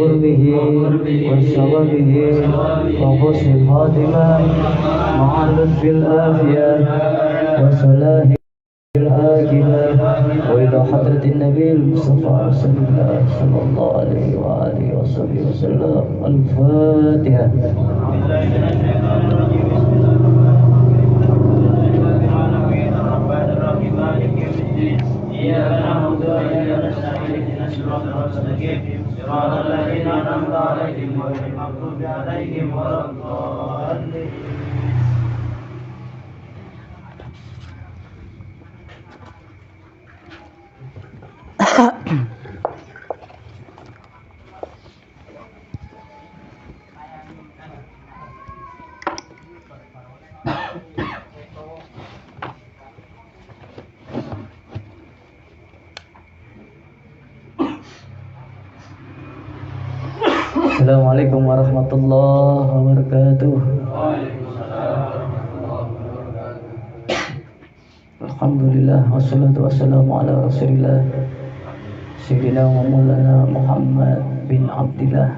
وقربه وثوابه وحسن الخاتمة مع لطف العافية وصلاح العاقبة وإلى حضرة النبي المصطفى رسول الله صلى الله عليه وآله وصحبه وسلم. الفاتحة. إياك نعبد وإياك نستعين اهدنا الصراط المستقيم صراط الذين أنعمت عليهم غير المغضوب عليهم ولا الضالين. Assalamualaikum warahmatullahi wabarakatuh. Alhamdulillah wassalatu wassalamu ala rasulillah Sayyidina wa maulana Muhammad bin Abdillah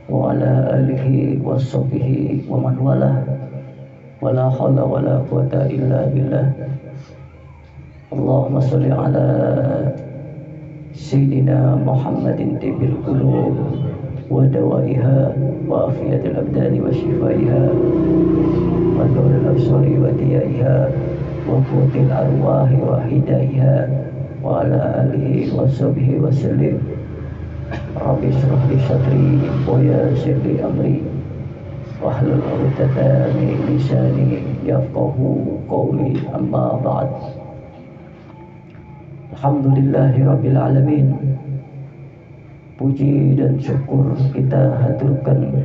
wa ala alihi wa sahbihi wa man walah wa la hawla wa la quwata illa billah. Allahumma salli ala Sayyidina Muhammadin tibil qulub wa dawaiha wa afiyatil abdani wa shifaiha wa nuril absari wa diyaiha wa qutil arwahi wa hidaiha wa ala alihi wa sahbihi wa sallim. Rabbi shrah li sadri wa yassir li amri wahlul 'uqdatam min lisani yafqahu qawli. Amma ba'd. Alhamdulillahi rabbil alamin. Puji dan syukur kita haturkan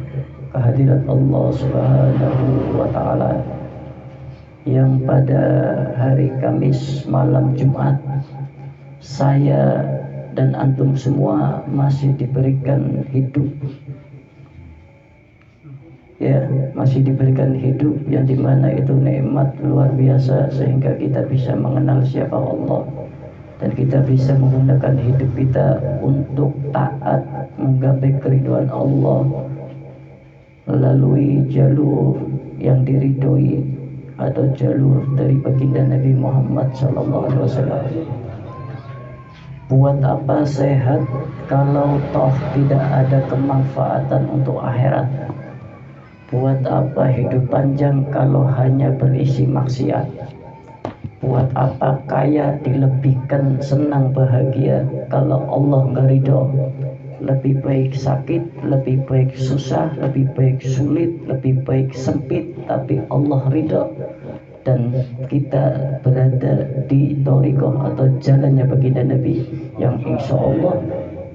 kehadirat Allah Subhanahu wa ta'ala yang pada hari Kamis malam Jumat saya dan antum semua masih diberikan hidup, ya, masih diberikan hidup yang dimana itu nikmat luar biasa sehingga kita bisa mengenal siapa Allah dan kita bisa menggunakan hidup kita untuk taat menggapai keridhaan Allah melalui jalur yang diridhoi atau jalur dari baginda Nabi Muhammad SAW. Buat apa sehat kalau toh tidak ada kemanfaatan untuk akhirat? Buat apa hidup panjang kalau hanya berisi maksiat? Buat apa kaya dilebihkan senang bahagia kalau Allah nggak ridho? Lebih baik sakit, lebih baik susah, lebih baik sulit, lebih baik sempit, tapi Allah ridho dan kita berada di thariqah atau jalannya baginda Nabi yang insya Allah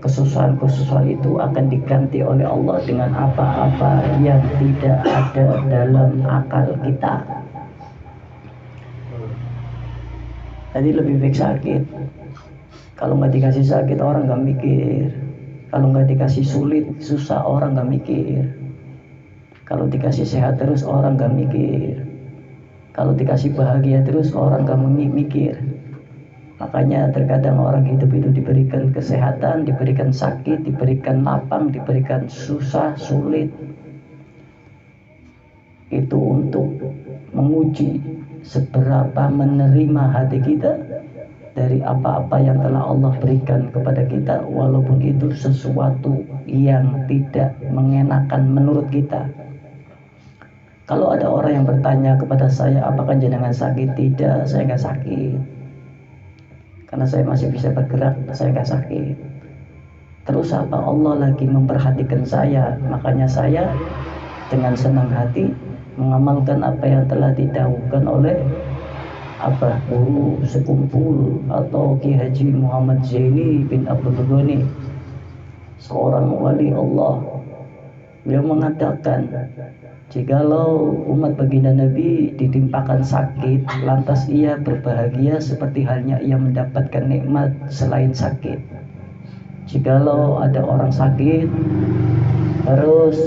kesusahan-kesusahan itu akan diganti oleh Allah dengan apa-apa yang tidak ada dalam akal kita. Jadi lebih baik sakit. Kalau nggak dikasih sakit orang nggak mikir. Kalau nggak dikasih sulit, susah orang nggak mikir. Kalau dikasih sehat terus orang nggak mikir. Kalau dikasih bahagia terus orang nggak mikir. Makanya terkadang orang hidup itu diberikan kesehatan, diberikan sakit, diberikan lapang, diberikan susah, sulit. Itu untuk menguji seberapa menerima hati kita dari apa-apa yang telah Allah berikan kepada kita, walaupun itu sesuatu yang tidak mengenakan menurut kita. Kalau ada orang yang bertanya kepada saya, apakah jenengan sakit? Tidak, saya nggak sakit. Karena saya masih bisa bergerak, saya nggak sakit. Terus apa? Allah lagi memperhatikan saya, makanya saya dengan senang hati mengamalkan apa yang telah didahulukan oleh guru sekumpul atau Ki Haji Muhammad Zaini bin Abdul Ghani, seorang wali Allah. Beliau mengatakan, jikalau umat baginda Nabi ditimpakan sakit, lantas ia berbahagia seperti halnya ia mendapatkan nikmat selain sakit. Jikalau ada orang sakit, terus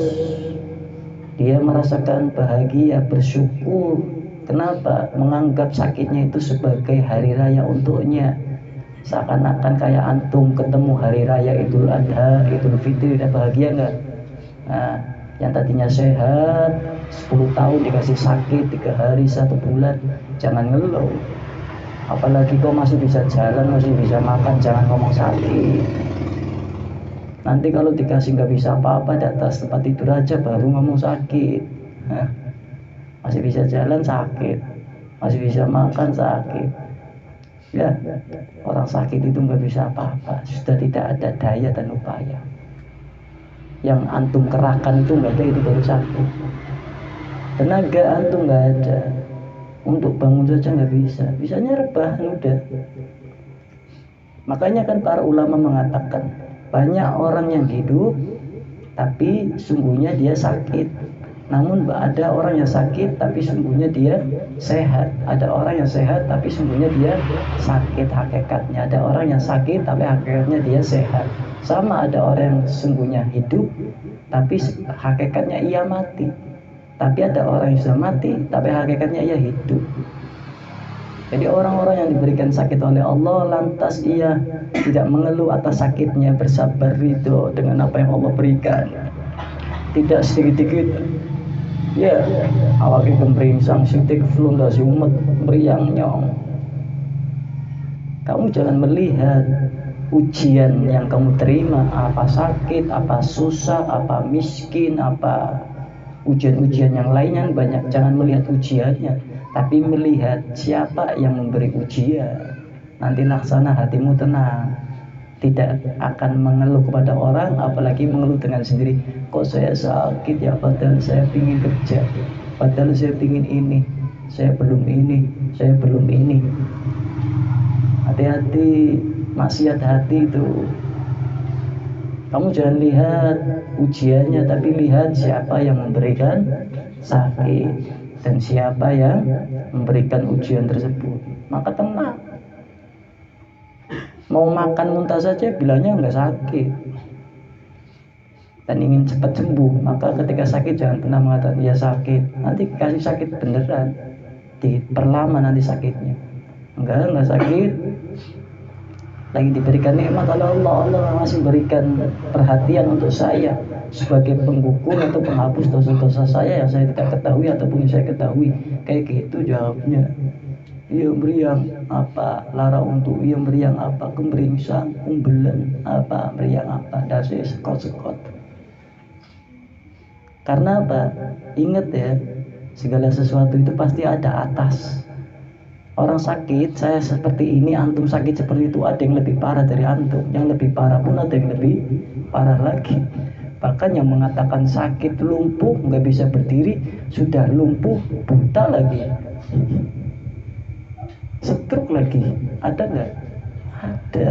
dia merasakan bahagia, bersyukur. Kenapa? Menganggap sakitnya itu sebagai hari raya untuknya. seakan-akan kayak antum ketemu hari raya Idul Adha, Idul Fitri, udah bahagia nggak? Nah, yang tadinya sehat 10 tahun dikasih sakit 3 hari 1 bulan, jangan ngeluh. Apalagi kau masih bisa jalan, masih bisa makan, jangan ngomong sakit. Nanti kalau dikasih nggak bisa apa-apa di atas tempat tidur aja baru ngomong sakit. Nah, masih bisa jalan sakit, masih bisa makan sakit. Ya, orang sakit itu nggak bisa apa-apa, sudah tidak ada daya dan upaya. Yang antum kerahkan itu nggak ada, itu baru sakit. Tenaga antum nggak ada, untuk bangun saja nggak bisa, bisanya rebahan udah. Makanya kan para ulama mengatakan banyak orang yang hidup tapi sungguhnya dia sakit. Namun ada orang yang sakit tapi sungguhnya dia sehat. Ada orang yang sehat tapi sungguhnya dia sakit hakikatnya. Ada orang yang sakit tapi hakikatnya dia sehat. Sama ada orang yang sungguhnya hidup tapi hakikatnya ia mati. Tapi ada orang yang sudah mati tapi hakikatnya ia hidup. Jadi orang-orang yang diberikan sakit oleh Allah lantas ia tidak mengeluh atas sakitnya, bersabar ridho dengan apa yang Allah berikan. Tidak sedikit-sedikit ya awake kembringsang sitik flung dasi umet meriang nyong. Kamu jangan melihat ujian yang kamu terima, apa sakit, apa susah, apa miskin, apa ujian-ujian yang lainnya banyak. Jangan melihat ujiannya, tapi melihat siapa yang memberi ujian. Nanti laksana hatimu tenang, tidak akan mengeluh kepada orang, apalagi mengeluh dengan sendiri. Kok saya sakit ya, padahal saya ingin kerja, padahal saya ingin ini, saya belum ini, saya belum ini. Hati-hati maksiat hati itu. Kamu jangan lihat ujiannya, tapi lihat siapa yang memberikan sakit dan siapa yang memberikan ujian tersebut. Maka tenang. Mau makan muntah saja bilangnya nggak sakit dan ingin cepat sembuh, maka ketika sakit jangan pernah mengatakan ya sakit, nanti kasih sakit beneran, diperlama nanti sakitnya. Enggak sakit, lagi diberikan nikmat oleh Allah. Allah masih berikan perhatian untuk saya sebagai penggugur atau penghapus dosa-dosa saya yang saya tidak ketahui ataupun yang saya ketahui. Kayak gitu jawabnya. Iya meriang apa lara untuk iya meriang apa kembringsang umbelen apa meriang apa dasi sekot-sekot. Karena apa? Ingat ya, segala sesuatu itu pasti ada atas. Orang sakit, saya seperti ini, antum sakit seperti itu, ada yang lebih parah dari antum, yang lebih parah pun ada yang lebih parah lagi. Bahkan yang mengatakan sakit lumpuh nggak bisa berdiri, sudah lumpuh buta lagi, stroke lagi, ada nggak? Ada.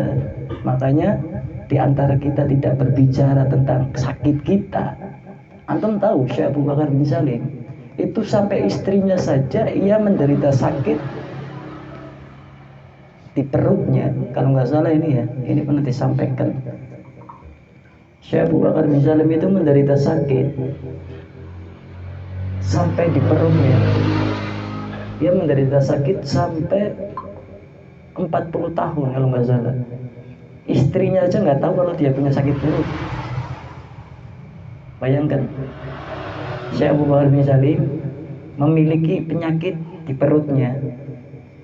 Makanya di antara kita tidak berbicara tentang sakit kita. Antum tahu Syekh Abu Bakar bin Salim itu sampai istrinya saja ia menderita sakit di perutnya, kalau nggak salah ini ya, ini pernah disampaikan. Syekh Abu Bakar bin Salim itu menderita sakit sampai di perutnya. Dia menderita sakit sampai 40 tahun kalau nggak salah. Istrinya aja nggak tahu kalau dia punya sakit perut. Bayangkan, Syekh Abu Bakar bin Salim memiliki penyakit di perutnya.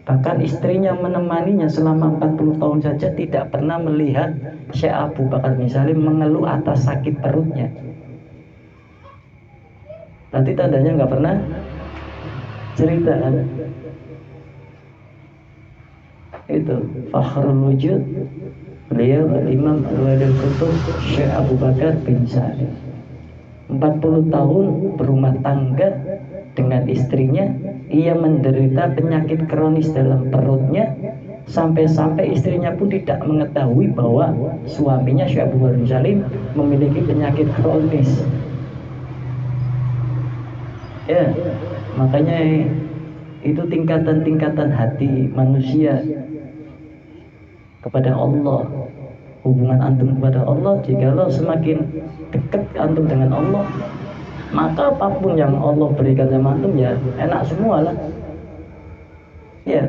Bahkan istrinya menemaninya selama 40 tahun saja tidak pernah melihat Syekh Abu Bakar bin Salim mengeluh atas sakit perutnya. Berarti tandanya nggak pernah cerita kan? Itu Fakhrul Wujud, beliau Imam Al-Walil Kutub Syekh Abu Bakar bin Salim. 40 tahun berumah tangga dengan istrinya, ia menderita penyakit kronis dalam perutnya, sampai-sampai istrinya pun tidak mengetahui bahwa suaminya Syekh Abu Bakar bin Salim memiliki penyakit kronis. Ya, makanya itu tingkatan-tingkatan hati manusia kepada Allah. Hubungan antum kepada Allah, jikalau semakin dekat antum dengan Allah, maka apapun yang Allah berikan sama antum ya enak semua lah. Ya,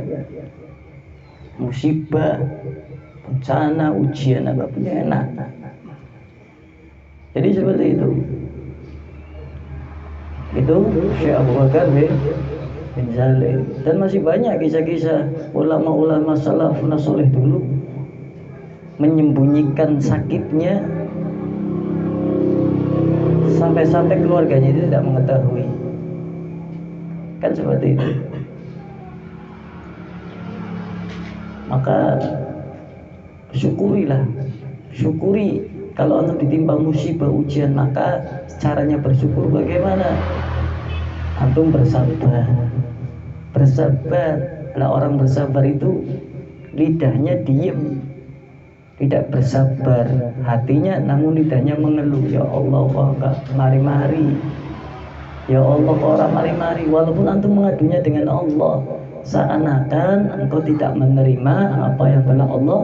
musibah, bencana, ujian apapun ya enak. Jadi seperti itu. Itu Syekh Abu Bakar bin Saleh. Dan masih banyak kisah-kisah ulama-ulama salafun saleh dulu menyembunyikan sakitnya sampai-sampai keluarganya itu tidak mengetahui. Kan seperti itu. Maka syukurilah, syukuri kalau antum ditimpa musibah ujian, maka caranya bersyukur bagaimana? Antum bersabar. Bersabar. Nah, orang bersabar itu lidahnya diem, tidak bersabar hatinya, namun lidahnya mengeluh. Ya Allah kok enggak mari-mari, ya Allah kok orang mari-mari. Walaupun antum mengadunya dengan Allah, seakan-akan engkau tidak menerima apa yang telah Allah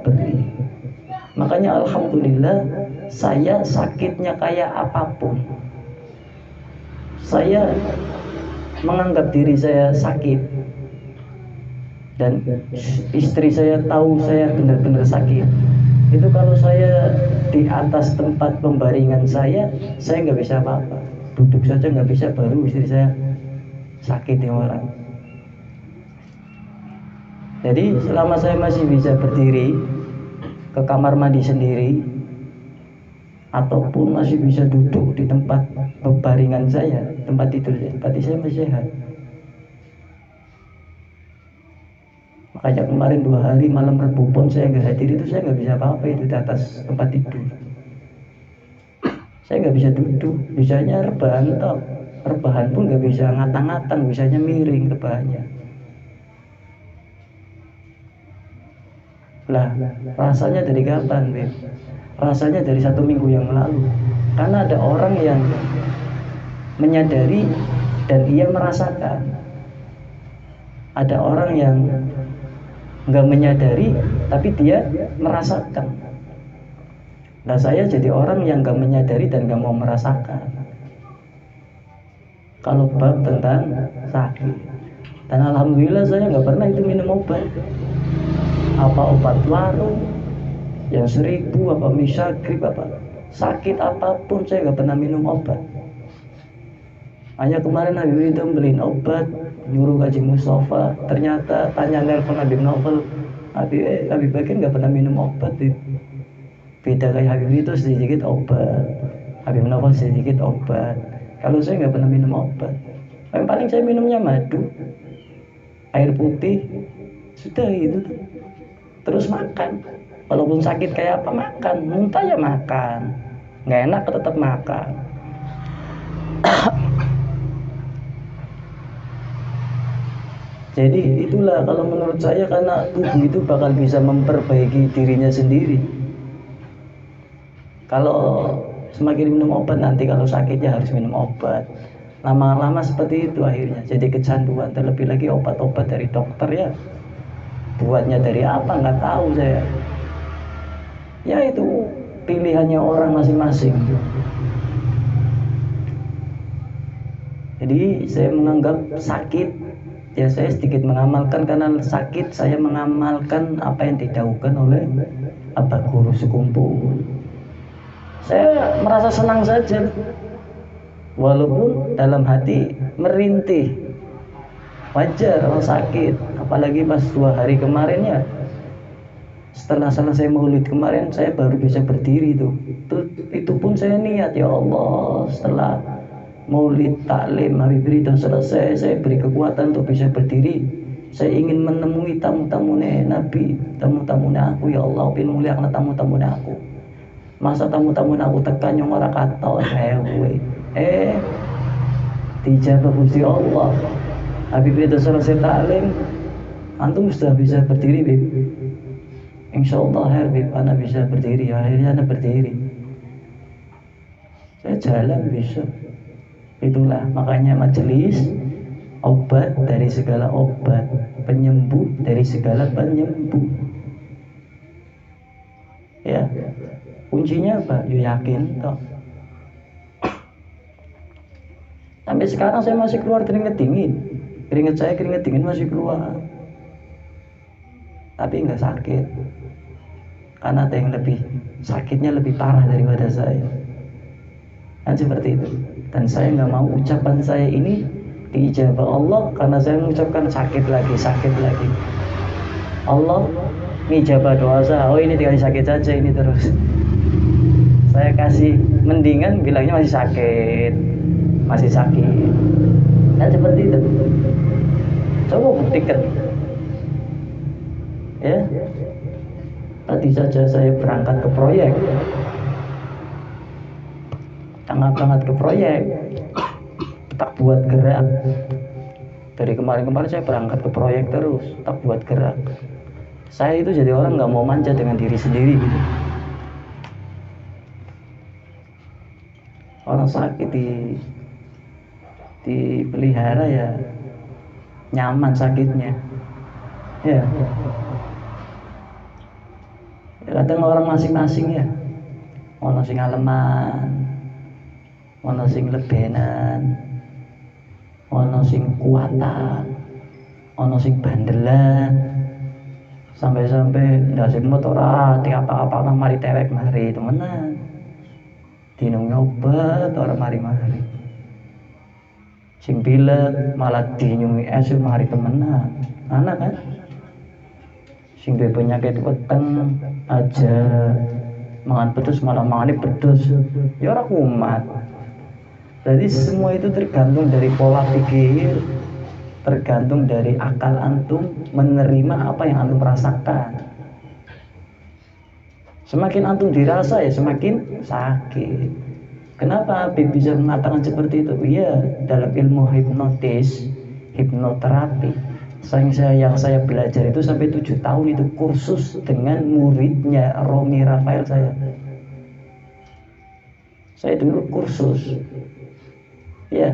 beri. Makanya alhamdulillah, saya sakitnya kayak apapun, saya menganggap diri saya sakit, dan istri saya tahu saya benar-benar sakit. Itu kalau saya di atas tempat pembaringan saya nggak bisa apa-apa, duduk saja nggak bisa, baru istri saya sakit yang orang. Jadi selama saya masih bisa berdiri ke kamar mandi sendiri, ataupun masih bisa duduk di tempat pembaringan saya, tempat tidur saya, berarti saya masih sehat. Makanya kemarin 2 hari malam Rabu pun saya nggak hadir, itu saya nggak bisa apa-apa, itu di atas tempat tidur. Saya nggak bisa duduk, bisanya rebahan toh. Rebahan pun nggak bisa ngatang-ngatang, bisanya miring rebahannya. Lah, rasanya dari kapan, Beb? Rasanya dari 1 minggu yang lalu. Karena ada orang yang menyadari dan ia merasakan. Ada orang yang nggak menyadari tapi dia merasakan. Nah, saya jadi orang yang nggak menyadari dan nggak mau merasakan kalau bab tentang sakit. Dan alhamdulillah saya nggak pernah itu minum obat. Apa obat warung yang 1000, apa misagrip, apa sakit apapun saya nggak pernah minum obat. Hanya kemarin Habib itu beliin obat, nyuruh Haji Mustafa, ternyata tanya nelpon Habib Novel, Habib Bakir nggak pernah minum obat. Beda kayak Habib itu sedikit obat, Habib Novel sedikit obat. Kalau saya nggak pernah minum obat. Yang paling saya minumnya madu, air putih, sudah itu. Terus makan, walaupun sakit kayak apa makan, muntah ya makan, nggak enak tetap makan. Jadi itulah kalau menurut saya, karena tubuh itu bakal bisa memperbaiki dirinya sendiri. Kalau semakin minum obat, nanti kalau sakitnya harus minum obat, lama-lama seperti itu akhirnya jadi kecanduan. Terlebih lagi obat-obat dari dokter ya, buatnya dari apa nggak tahu saya. Ya itu pilihannya orang masing-masing. Jadi saya menganggap sakit, ya saya sedikit mengamalkan, karena sakit saya mengamalkan apa yang didahulukan oleh Abah Guru Sukumpu. Saya merasa senang saja, walaupun dalam hati merintih. Wajar kalau sakit, apalagi pas 2 hari kemarin ya, setelah selesai maulid kemarin saya baru bisa berdiri tuh. Itu pun saya niat, ya Allah, setelah maulid taklim Habib Ridho selesai, saya beri kekuatan untuk bisa berdiri. Saya ingin menemui tamu-tamunya Nabi, tamu-tamunya aku, ya Allah, pin muliakan tamu-tamunya aku. Masa tamu-tamunya aku tekan yang ora kato hewe. Dijabah Gusti Allah. Habib Ridho selesai taklim, antum sudah bisa berdiri, Bib. Insyaallah Habib, anak bisa berdiri. Akhirnya anak berdiri. Saya jalan bisa. Itulah makanya majelis obat dari segala obat, penyembuh dari segala penyembuh. Ya, kuncinya apa? Yakin toh. Sampai sekarang saya masih keluar keringat dingin. Keringat dingin masih keluar. Tapi nggak sakit. karena ada yang lebih sakitnya lebih parah daripada saya. Kan seperti itu. Dan saya nggak mau ucapan saya ini diijabah Allah karena saya mengucapkan sakit lagi. Allah ngijabah doa saya, oh ini dikasih sakit saja ini terus. Saya kasih mendingan bilangnya masih sakit. Kan seperti itu. Coba buktikan. Ya. Tadi saja saya berangkat ke proyek. Berangkat ke proyek. Tak buat gerak. Dari kemarin-kemarin saya berangkat ke proyek terus, tak buat gerak. Saya itu jadi orang nggak mau manja dengan diri sendiri gitu. Orang sakit dipelihara ya nyaman sakitnya. Ya. Kadang orang masing-masing ya. Ono sing aleman, ono sing lebenan, ono sing kuatan, ono sing bandelan. Sampai ndase motor apa-apa nang mari tewek mari temenan. Dinung nyoba ora mari-mari. Sing pilek malah dinyungi esuk mari temenan. Anak kan? Sing duwe penyakit weteng aja mangan pedes malah mangane pedes. Ya ora kumat. Jadi semua itu tergantung dari pola pikir, tergantung dari akal antum menerima apa yang antum rasakan. Semakin antum dirasa ya semakin sakit. Kenapa Habib bisa mengatakan seperti itu? Iya, dalam ilmu hipnoterapi. Yang saya belajar itu sampai 7 tahun itu kursus dengan muridnya Romi Rafael saya. Saya dulu kursus. Ya,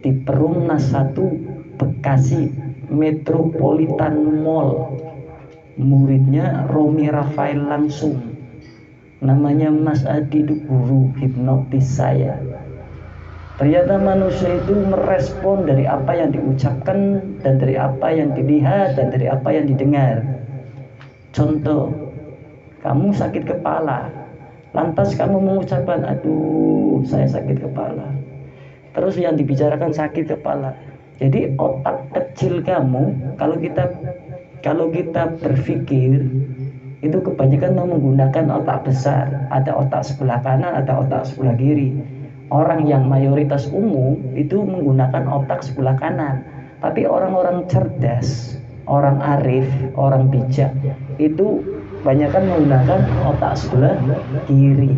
di Perumnas 1 Bekasi Metropolitan Mall. Muridnya Romi Rafael langsung. Namanya Mas Adi itu guru hipnotis saya. Ternyata manusia itu merespon dari apa yang diucapkan dan dari apa yang dilihat dan dari apa yang didengar. Contoh, kamu sakit kepala, lantas kamu mengucapkan, aduh saya sakit kepala. Terus yang dibicarakan sakit kepala. Jadi otak kecil kamu, kalau kita berpikir itu kebanyakan menggunakan otak besar. Ada otak sebelah kanan, ada otak sebelah kiri. Orang yang mayoritas umum itu menggunakan otak sebelah kanan. Tapi orang-orang cerdas, orang arif, orang bijak itu kebanyakan menggunakan otak sebelah kiri.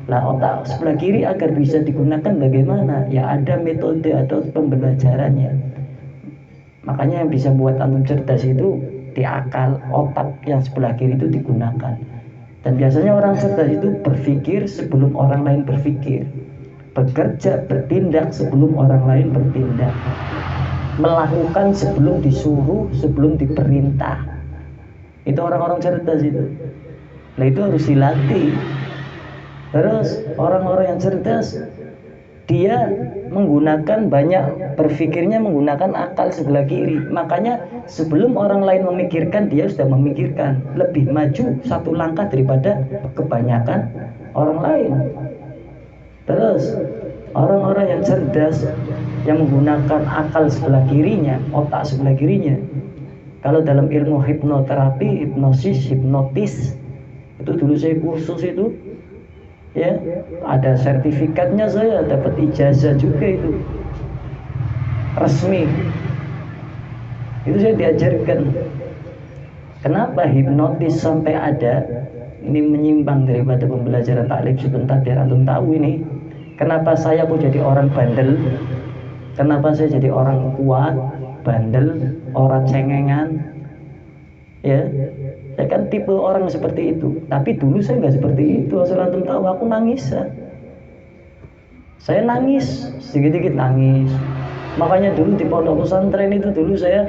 Nah, otak sebelah kiri agar bisa digunakan bagaimana? Ya ada metode atau pembelajarannya. Makanya yang bisa buat antum cerdas itu di akal, otak yang sebelah kiri itu digunakan. Dan biasanya orang cerdas itu berpikir sebelum orang lain berpikir, bekerja, bertindak sebelum orang lain bertindak, melakukan sebelum disuruh, sebelum diperintah. Itu orang-orang cerdas itu. Nah itu harus dilatih. Terus orang-orang yang cerdas dia menggunakan berpikirnya menggunakan akal sebelah kiri. Makanya sebelum orang lain memikirkan, dia sudah memikirkan, lebih maju 1 langkah daripada kebanyakan orang lain. Terus orang-orang yang cerdas yang menggunakan akal sebelah kirinya, otak sebelah kirinya. Kalau dalam ilmu hipnoterapi, hipnotis itu dulu saya kursus itu. Ya, ada sertifikatnya, saya dapat ijazah juga itu resmi. Itu saya diajarkan. Kenapa hipnotis sampai ada? Ini menyimpang daripada pembelajaran taklim sebentar biar antum tahu ini. Kenapa saya kok jadi orang bandel? Kenapa saya jadi orang kuat, bandel, orang cengengan? Ya. Saya kan tipe orang seperti itu. Tapi dulu saya nggak seperti itu. Asal antum tahu, aku nangis. Saya nangis, sedikit-sedikit nangis. Makanya dulu di pondok pesantren itu dulu saya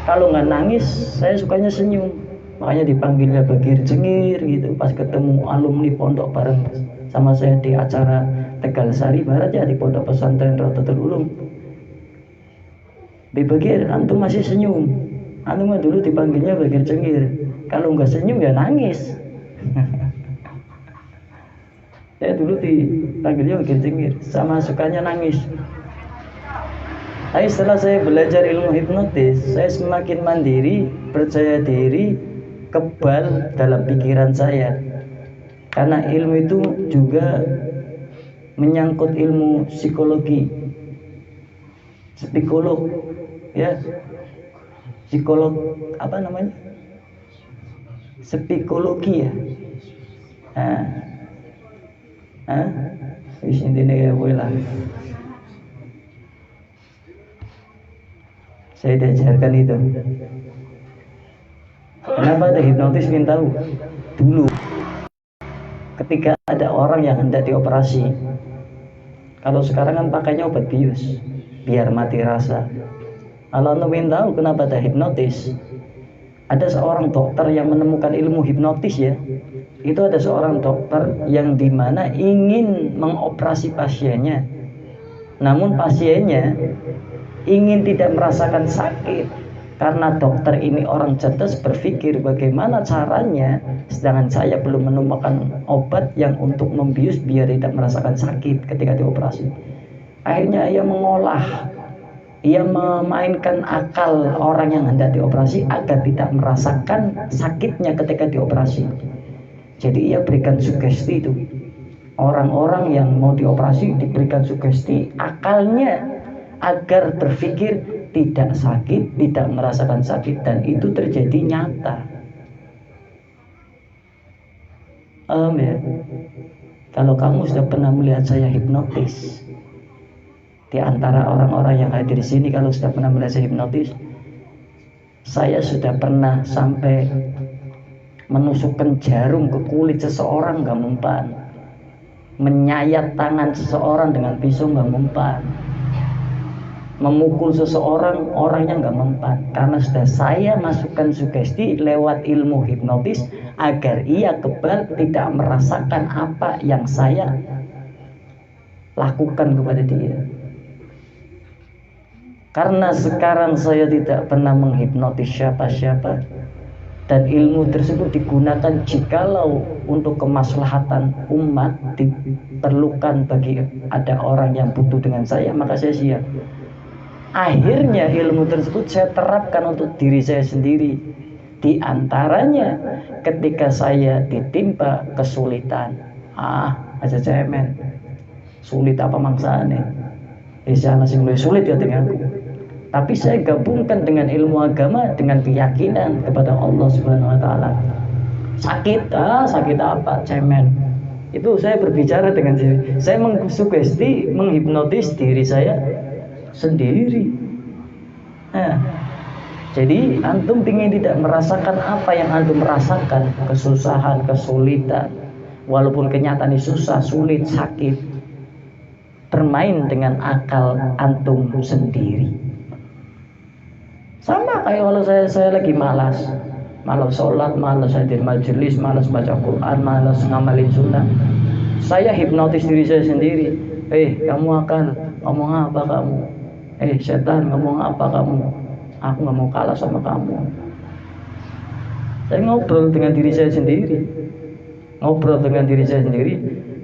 kalau nggak nangis, saya sukanya senyum. Makanya dipanggilnya Bagir Cengir gitu. Pas ketemu alumni pondok bareng sama saya di acara Tegal Sari Barat ya di pondok pesantren Rotatul Ulum. Bagir, antum masih senyum. Antum dulu dipanggilnya Bagir Cengir. Kalau nggak senyum ya nangis. Saya dulu dipanggilnya cengir, sama sukanya nangis. Tapi setelah saya belajar ilmu hipnotis, saya semakin mandiri, percaya diri, kebal dalam pikiran saya. Karena ilmu itu juga menyangkut ilmu psikologi, psikolog, ya, psikolog apa namanya? Psikologi ya. Wis intine kowe lah. Saya diajarkan itu. Kenapa ada hipnotis ingin tahu? Dulu ketika ada orang yang hendak dioperasi, kalau sekarang kan pakainya obat bius biar mati rasa. Kalau anda ingin tahu kenapa ada hipnotis, ada seorang dokter yang menemukan ilmu hipnotis ya. Itu ada seorang dokter yang dimana ingin mengoperasi pasiennya, namun pasiennya ingin tidak merasakan sakit. Karena dokter ini orang cerdas, berpikir bagaimana caranya, sedangkan saya belum menemukan obat yang untuk membius biar tidak merasakan sakit ketika dioperasi. Akhirnya ia memainkan akal orang yang hendak dioperasi agar tidak merasakan sakitnya ketika dioperasi. Jadi ia berikan sugesti itu. Orang-orang yang mau dioperasi diberikan sugesti akalnya agar berpikir tidak sakit, tidak merasakan sakit, dan itu terjadi nyata. Ya. Kalau kamu sudah pernah melihat saya hipnotis, di antara orang-orang yang hadir di sini, kalau sudah pernah melihat saya hipnotis, saya sudah pernah sampai menusukkan jarum ke kulit seseorang, nggak mempan. Menyayat tangan seseorang dengan pisau, nggak mempan. Memukul seseorang, orangnya nggak mempan. Karena sudah saya masukkan sugesti lewat ilmu hipnotis agar ia kebal tidak merasakan apa yang saya lakukan kepada dia. Karena sekarang saya tidak pernah menghipnotis siapa-siapa, dan ilmu tersebut digunakan jikalau untuk kemaslahatan umat, diperlukan bagi ada orang yang butuh dengan saya, maka saya siap. Akhirnya ilmu tersebut saya terapkan untuk diri saya sendiri. Di antaranya ketika saya ditimpa kesulitan, aja cemen, sulit apa mangsane, sana sing luwih sulit ya dengan aku. Tapi saya gabungkan dengan ilmu agama, dengan keyakinan kepada Allah Subhanahu wa taala. Sakit apa? Cemen. Itu saya berbicara dengan diri. Saya mengsugesti, menghipnotis diri saya sendiri. Jadi antum ingin tidak merasakan apa yang antum merasakan, kesusahan, kesulitan, walaupun kenyataan susah, sulit, sakit, bermain dengan akal antum sendiri. Sama kayak kalau saya lagi malas sholat, malas hadir majelis, malas baca Quran, malas ngamalin sunnah, saya hipnotis diri saya sendiri. Kamu akan ngomong apa kamu? Setan ngomong apa kamu? Aku nggak mau kalah sama kamu. Saya ngobrol dengan diri saya sendiri.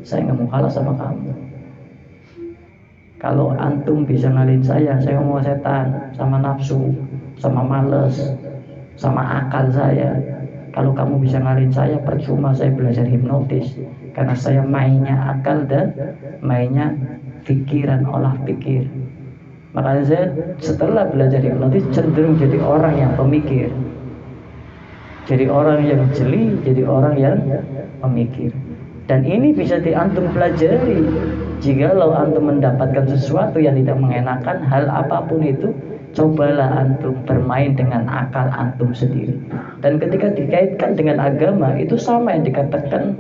Saya nggak mau kalah sama kamu. Kalau antum bisa ngalin saya ngomong setan, sama nafsu, sama males, sama akal saya. Kalau kamu bisa ngalin saya, percuma saya belajar hipnotis, karena saya mainnya akal dan mainnya pikiran, olah pikir. Makanya saya setelah belajar hipnotis cenderung jadi orang yang pemikir, jadi orang yang jeli, jadi orang yang pemikir. Dan ini bisa diantum pelajari. Jikalau antum mendapatkan sesuatu yang tidak mengenakan, hal apapun itu, cobalah antum bermain dengan akal antum sendiri. Dan ketika dikaitkan dengan agama, itu sama yang dikatakan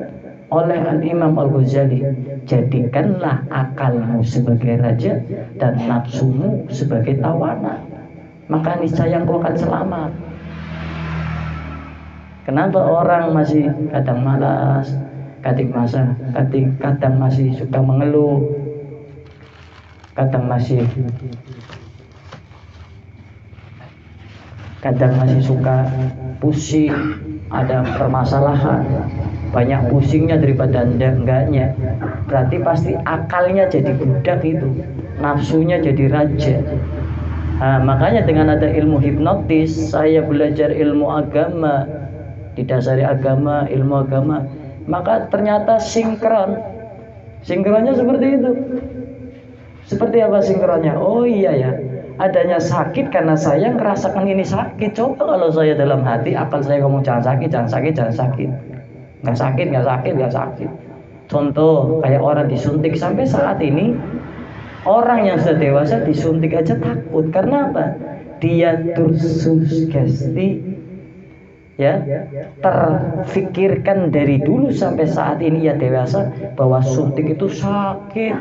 oleh Al-Imam Al-Ghazali. Jadikanlah akalmu sebagai raja dan nafsumu sebagai tawanan, maka niscaya engkau akan selamat. Kenapa orang masih kadang malas, kadang masih suka mengeluh, kadang masih suka pusing, ada permasalahan? banyak pusingnya daripada enggaknya. Berarti pasti akalnya jadi budak itu, nafsunya jadi raja. Nah, makanya dengan ada ilmu hipnotis, saya belajar ilmu agama, didasari agama, ilmu agama, maka ternyata sinkron. Sinkronnya seperti itu. Seperti apa sinkronnya? Oh iya ya, adanya sakit karena saya ngerasakan ini sakit. Coba kalau saya dalam hati, akal saya ngomong jangan sakit, jangan sakit, jangan sakit. Nggak sakit, nggak sakit, nggak sakit. Contoh kayak orang disuntik, sampai saat ini orang yang sudah dewasa disuntik aja takut. Karena apa? Dia tersugesti, ya, terfikirkan dari dulu sampai saat ini ya dewasa bahwa suntik itu sakit.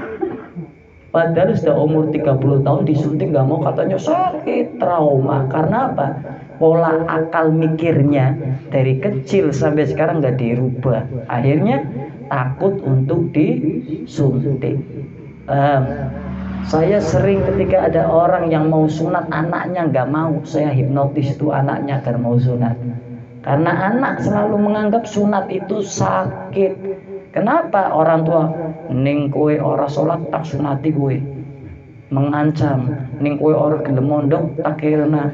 Padahal sudah umur 30 tahun disuntik nggak mau, katanya sakit, trauma. Karena apa? Pola akal mikirnya dari kecil sampai sekarang nggak dirubah. Akhirnya takut untuk disuntik. Saya sering ketika ada orang yang mau sunat anaknya nggak mau, saya hipnotis itu anaknya agar mau sunat. Karena anak selalu menganggap sunat itu sakit. Kenapa orang tua ning kowe ora salat tak sunati kowe, mengancam, ning kowe ora gelem mondok tak kirana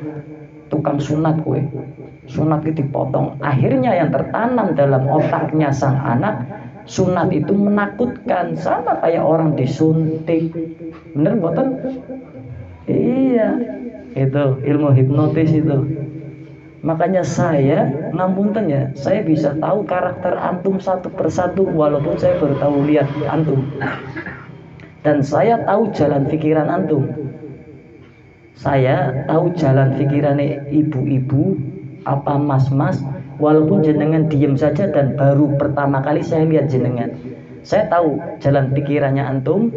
tukang sunat kowe, sunat itu dipotong. Akhirnya yang tertanam dalam otaknya sang anak, sunat itu menakutkan, sama kayak orang disuntik. Bener mboten? Iya, itu ilmu hipnotis itu. Makanya saya ngapunten ya, saya bisa tahu karakter antum satu persatu walaupun saya baru tahu lihat antum. Dan saya tahu jalan pikiran antum. Saya tahu jalan pikirannya ibu-ibu, apa mas-mas, walaupun jenengan diem saja dan baru pertama kali saya lihat jenengan. Saya tahu jalan pikirannya antum,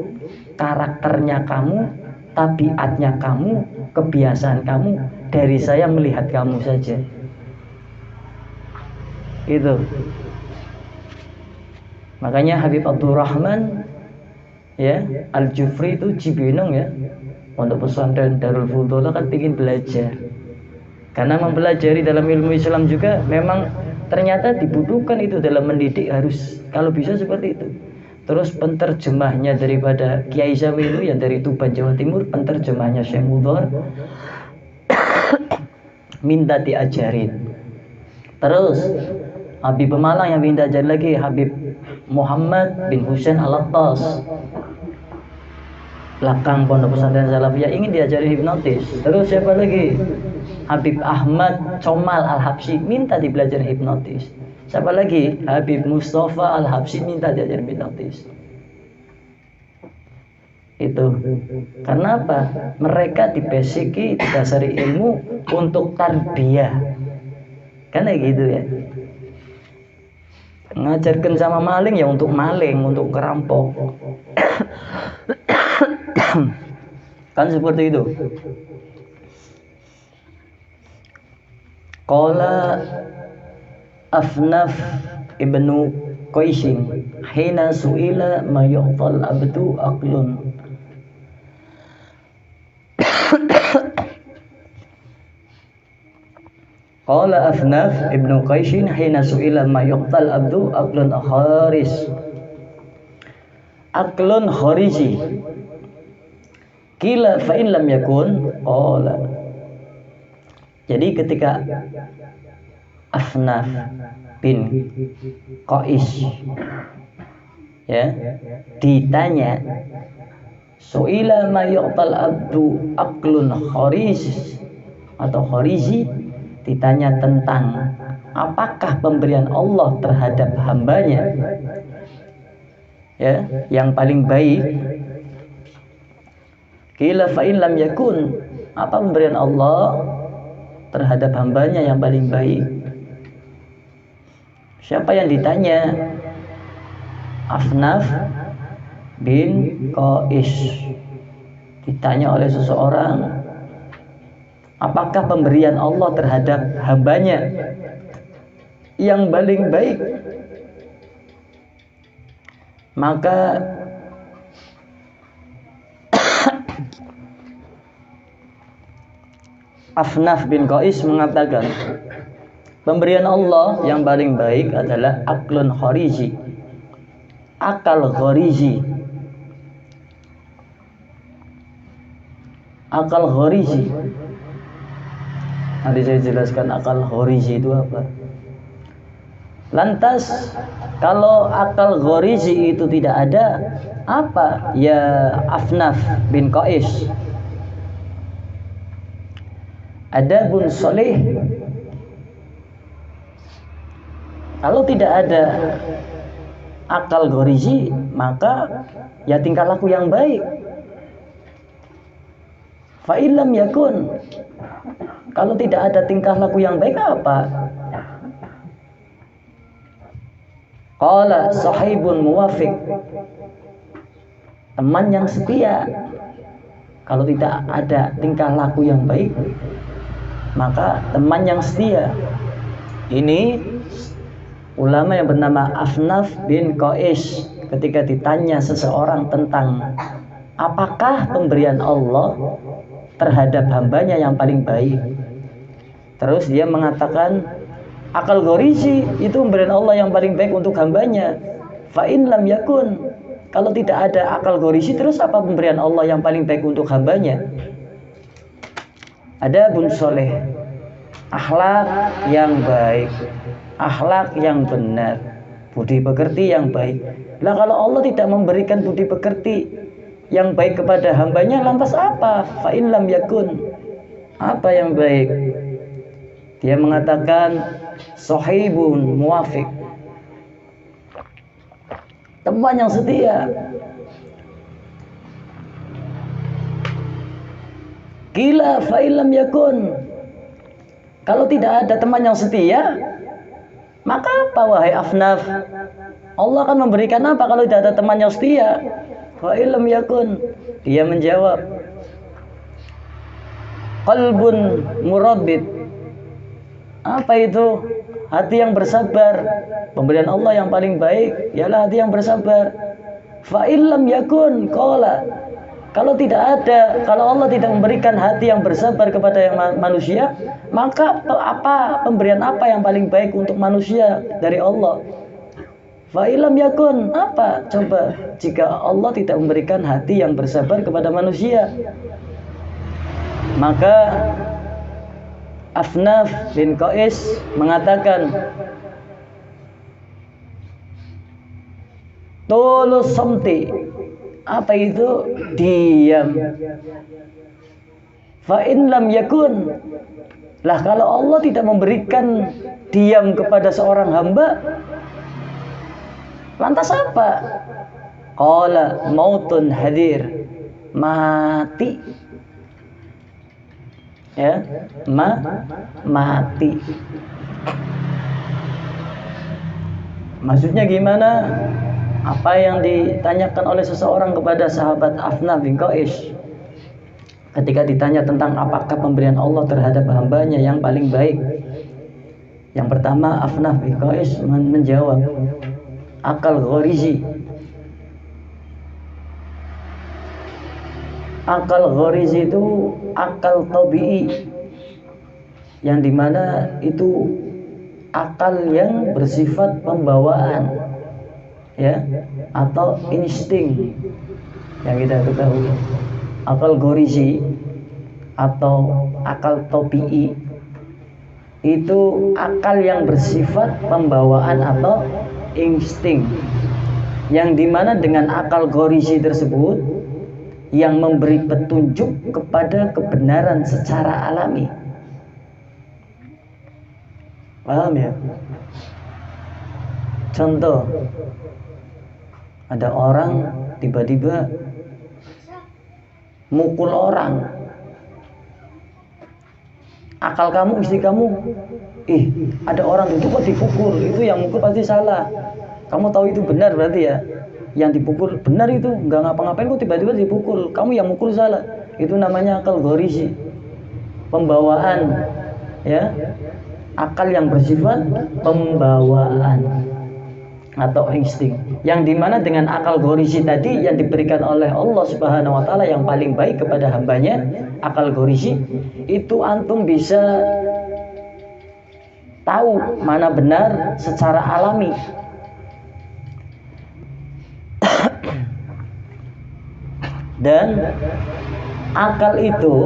karakternya kamu, tabiatnya kamu, kebiasaan kamu dari saya melihat kamu saja. Itu. Makanya Habib Abdurrahman ya Al-Jufri itu Cibinong ya, untuk pesantren Darul Futulah kan ingin belajar. Karena mempelajari dalam ilmu Islam juga memang ternyata dibutuhkan itu dalam mendidik, harus kalau bisa seperti itu. Terus penterjemahnya daripada Kiai Sawi itu yang dari Tuban Jawa Timur, penterjemahnya Syekh Mudhor minta diajarin. Terus Habib Pemalang yang minta ajarin lagi, Habib Muhammad bin Husain Al-Attas, belakang Pondok Pesantren Salafiyah, ingin diajarin hipnotis. Terus siapa lagi? Habib Ahmad Comal Al-Habsyi minta dibelajarin hipnotis. Siapa lagi? Habib Mustafa Al-Habsyi minta diajarin hipnotis. Itu karena apa? Mereka dibasiki, didasari ilmu untuk tarbiyah, kan kayak gitu ya. Ngajarkan sama maling ya untuk maling, untuk kerampok. Kan seperti itu. Qala Afnaf ibnu Qaisin hina su'ila ma yu'tal abdu aqlun. Qala Afnaf ibnu Qaisin hina su'ila ma yu'tal abdu aqlun kharis. Aqlun khariji. Qila fa in lam yakun qala. Jadi ketika Afnaf bin Qais ya ditanya, su'ila ma yu'tal abdu aqlun kharis atau khariji, ditanya tentang apakah pemberian Allah terhadap hambanya ya yang paling baik. Qila fa in lam yakun, apa pemberian Allah terhadap hambanya yang paling baik? Siapa yang ditanya? Afnaf bin Qais. Ditanya oleh seseorang, apakah pemberian Allah terhadap hambanya yang paling baik? Maka Afnaf bin Qais mengatakan, Pemberian Allah yang paling baik adalah aklun khariji, akal khariji. Akal khariji. Nanti saya jelaskan akal khariji itu apa. Lantas kalau akal khariji itu tidak ada, apa ya Afnaf bin Qais? Adabun sholih. Kalau tidak ada akal khariji, maka ya tingkah laku yang baik. Fa illam yakun, kalau tidak ada tingkah laku yang baik apa? Qala sahibun muwafiq, teman yang setia. Kalau tidak ada tingkah laku yang baik, maka teman yang setia. Ini ulama yang bernama Afnaf bin Qais ketika ditanya seseorang tentang apakah pemberian Allah terhadap hambanya yang paling baik, terus dia mengatakan akal gharisi itu pemberian Allah yang paling baik untuk hambanya. Fa in lam yakun, kalau tidak ada akal gharisi, terus apa pemberian Allah yang paling baik untuk hambanya? Adabun sholih, akhlak yang baik, akhlak yang benar, budi pekerti yang baik. Lah kalau Allah tidak memberikan budi pekerti yang baik kepada hambanya, lantas apa? Fa in lam yakun, apa yang baik? Dia mengatakan sahibun muwafiq, teman yang setia. Qila fa in lam yakun, kalau tidak ada teman yang setia, maka apa wahai Afnaf? Allah akan memberikan apa kalau tidak ada teman yang setia? Fa illam yakun, dia menjawab qalbun murabbit. Apa itu? Hati yang bersabar. Pemberian Allah yang paling baik ialah hati yang bersabar. Fa illam yakun, qala, kalau tidak ada, kalau Allah tidak memberikan hati yang bersabar kepada yang manusia, maka apa pemberian apa yang paling baik untuk manusia dari Allah? Fa illam yakun, apa coba jika Allah tidak memberikan hati yang bersabar kepada manusia? Maka Afnaf bin Qais mengatakan tulus samti. Apa itu? Diam. Fa in lam yakun, lah kalau Allah tidak memberikan diam kepada seorang hamba, lantas apa? Qala mautun hadir, mati. Ya, mati. Maksudnya gimana? Apa yang ditanyakan oleh seseorang kepada sahabat Afnaf bin Qais ketika ditanya tentang apakah pemberian Allah terhadap hambanya yang paling baik. Yang pertama, Afnaf bin Qais menjawab akal gharizi. Akal gharizi itu akal tabi'i, yang dimana itu akal yang bersifat pembawaan, ya, atau insting yang kita ketahui. Akal gharizi atau akal tabi'i itu akal yang bersifat pembawaan atau insting, yang dimana dengan akal gharizi tersebut yang memberi petunjuk kepada kebenaran secara alami. Paham ya? Contoh, ada orang tiba-tiba mukul orang. Akal kamu, istri kamu, ada orang itu kok dipukul, itu yang mukul pasti salah. Kamu tahu itu benar berarti ya? Yang dipukul benar itu, nggak ngapa-ngapain kok tiba-tiba dipukul, kamu yang mukul salah. Itu namanya akal gharizi, pembawaan, ya, akal yang bersifat pembawaan atau insting, yang dimana dengan akal gharizi tadi yang diberikan oleh Allah Subhanahu wa Ta'ala yang paling baik kepada hambanya, akal gharizi itu antum bisa tahu mana benar secara alami. Dan akal itu,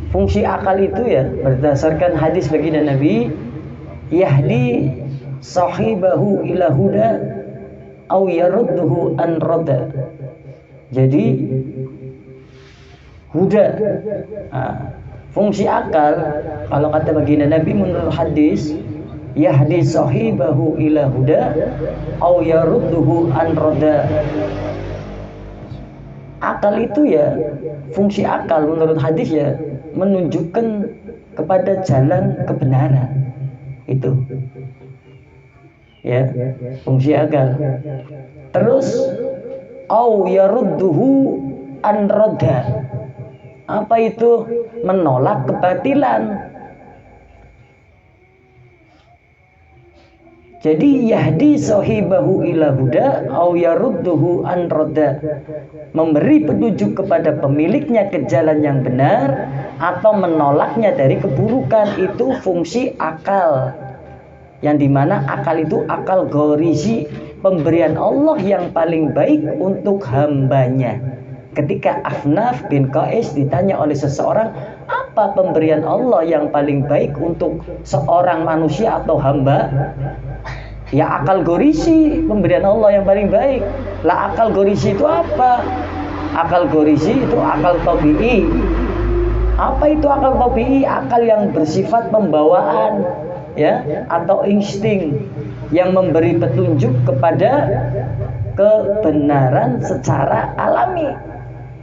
fungsi akal itu ya berdasarkan hadis baginda Nabi, yahdi sahibahu ila huda au yarudduhu an rada. Jadi huda, fungsi akal kalau kata baginda Nabi menurut hadis, yahdi sahibahu ila huda au yarudduhu an rada. Akal itu ya, fungsi akal menurut hadis ya menunjukkan kepada jalan kebenaran. Itu ya fungsi akal. Terus au yarudduhu an rada. Apa itu? Menolak kebatilan. Jadi yahdi sahibahu ila huda au yarudduhu an rada, memberi petunjuk kepada pemiliknya ke jalan yang benar atau menolaknya dari keburukan. Itu fungsi akal, yang dimana akal itu akal gorizi, pemberian Allah yang paling baik untuk hambanya. Ketika Afnaf bin Qais ditanya oleh seseorang, apa pemberian Allah yang paling baik untuk seorang manusia atau hamba? Ya akal gorisi, pemberian Allah yang paling baik. Lah akal gorisi itu apa? Akal gorisi itu akal tabi'i. Apa itu akal tabi'i? Akal yang bersifat pembawaan, ya, atau insting yang memberi petunjuk kepada kebenaran secara alami.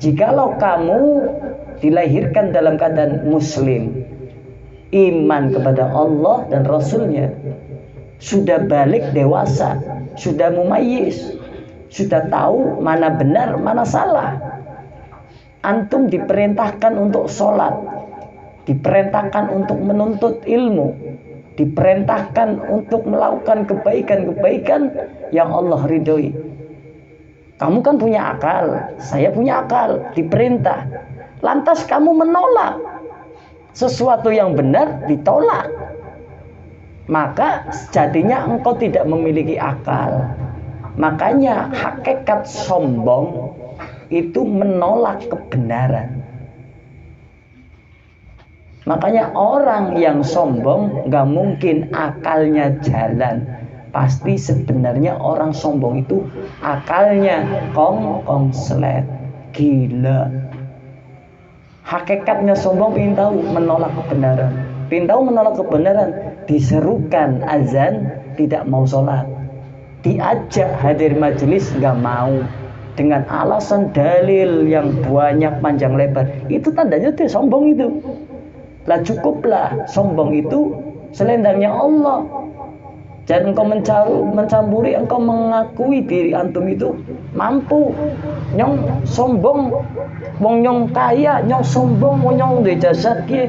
Jikalau kamu dilahirkan dalam keadaan muslim, iman kepada Allah dan Rasulnya, sudah balik dewasa, sudah mumayyiz, sudah tahu mana benar, mana salah. Antum diperintahkan untuk sholat, diperintahkan untuk menuntut ilmu, diperintahkan untuk melakukan kebaikan-kebaikan yang Allah ridhoi. Kamu kan punya akal, saya punya akal, diperintah. Lantas kamu menolak sesuatu yang benar, ditolak. Maka sejatinya engkau tidak memiliki akal. Makanya hakikat sombong itu menolak kebenaran. Makanya orang yang sombong gak mungkin akalnya jalan. Pasti sebenarnya orang sombong itu akalnya konslet, gila. Hakikatnya sombong ingin tahu menolak kebenaran. Ingin tahu menolak kebenaran, diserukan azan tidak mau sholat, diajak hadir majelis nggak mau, dengan alasan dalil yang banyak panjang lebar. Itu tandanya dia sombong itu. Lah cukuplah, sombong itu selendangnya Allah. Jangan engkau mencampuri, engkau mengakui diri antum itu mampu. Nyong sombong, wong nyong kaya, nyong sombong, wong nyong duwe jasad ki.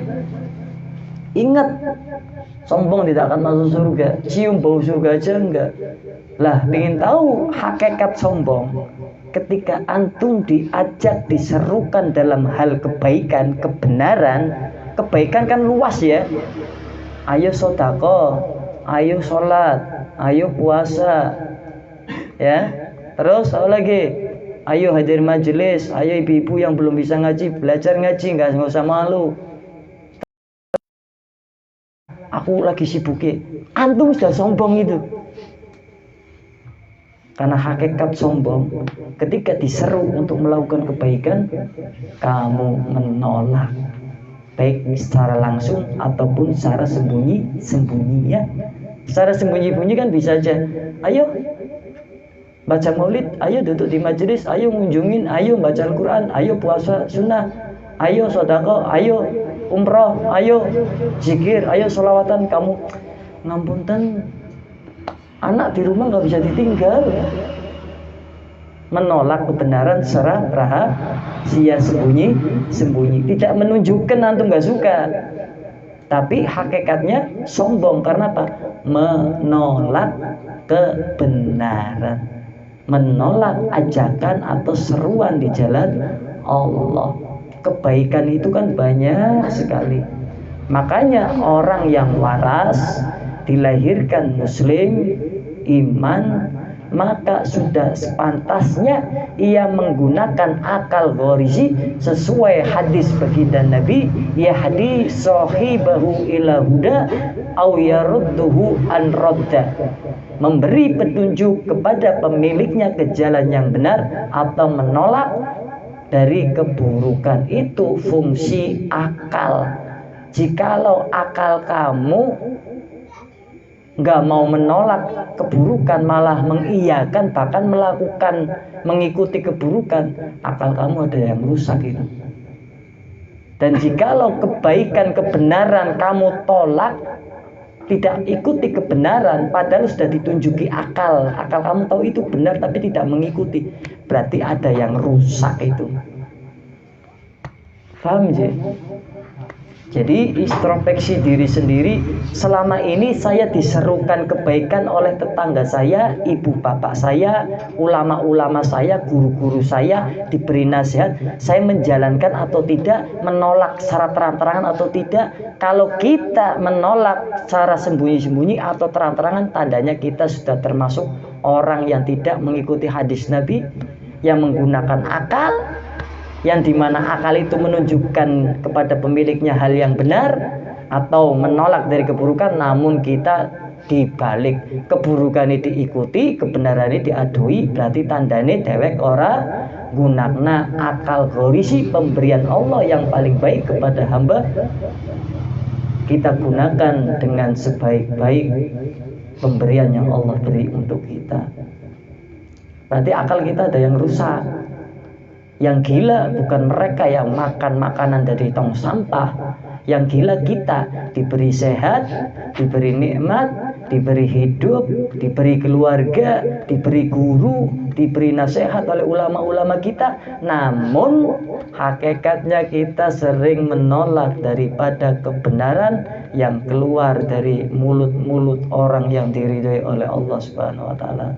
Ingat, sombong tidak akan masuk surga. Cium bau surga aja enggak. Lah, ingin tahu hakikat sombong? Ketika antum diajak, diserukan dalam hal kebaikan, kebenaran. Kebaikan kan luas ya. Ayo sedekah, ayo sholat, ayo puasa, ya. Terus apa lagi? Ayo hadir majelis, ayo ibu-ibu yang belum bisa ngaji, belajar ngaji, nggak usah malu. Aku lagi sibuk ya. Antum sudah sombong itu. Karena hakikat sombong, ketika diseru untuk melakukan kebaikan, kamu menolak. Baik secara langsung ataupun secara sembunyi ya. Secara sembunyi-bunyi kan bisa aja. Ayo baca maulid, ayo duduk di majelis, ayo ngunjungin, ayo baca Al-Quran, ayo puasa sunnah, ayo sedekah, ayo umrah, ayo zikir, ayo sholawatan. Kamu ngampunten, anak di rumah nggak bisa ditinggal. Menolak kebenaran secara rahasia, sembunyi, tidak menunjukkan antum nggak suka, tapi hakikatnya sombong. Karena apa? Menolak kebenaran, menolak ajakan atau seruan di jalan Allah. Kebaikan itu kan banyak sekali. Makanya orang yang waras dilahirkan muslim, iman, maka sudah sepantasnya ia menggunakan akal ghorizi sesuai hadis baginda Nabi, yahdi sahibahu ila huda au yarudduhu an radda, memberi petunjuk kepada pemiliknya ke jalan yang benar atau menolak dari keburukan. Itu fungsi akal. Jikalau akal kamu nggak mau menolak keburukan, malah mengiyakan, bahkan melakukan, mengikuti keburukan, akal kamu ada yang rusak itu. Dan jikalau kebaikan, kebenaran kamu tolak, tidak ikuti kebenaran, padahal sudah ditunjuki akal kamu tahu itu benar tapi tidak mengikuti, berarti ada yang rusak itu. Paham sih? Jadi introspeksi diri sendiri. Selama ini saya diserukan kebaikan oleh tetangga saya, ibu bapak saya, ulama-ulama saya, guru-guru saya, diberi nasihat. Saya menjalankan atau tidak, menolak secara terang-terangan atau tidak. Kalau kita menolak secara sembunyi-sembunyi atau terang-terangan, tandanya kita sudah termasuk orang yang tidak mengikuti hadis Nabi, yang menggunakan akal, yang dimana akal itu menunjukkan kepada pemiliknya hal yang benar atau menolak dari keburukan, namun kita dibalik keburukan ini diikuti, kebenaran ini diadui, berarti tandane dewek ora gunakna akal ghorizi, pemberian Allah yang paling baik kepada hamba, kita gunakan dengan sebaik-baik pemberian yang Allah beri untuk kita. Berarti akal kita ada yang rusak. Yang gila bukan mereka yang makan makanan dari tong sampah. Yang gila kita, diberi sehat, diberi nikmat, diberi hidup, diberi keluarga, diberi guru, diberi nasihat oleh ulama-ulama kita. Namun hakikatnya kita sering menolak daripada kebenaran yang keluar dari mulut-mulut orang yang diridhoi oleh Allah Subhanahu wa taala,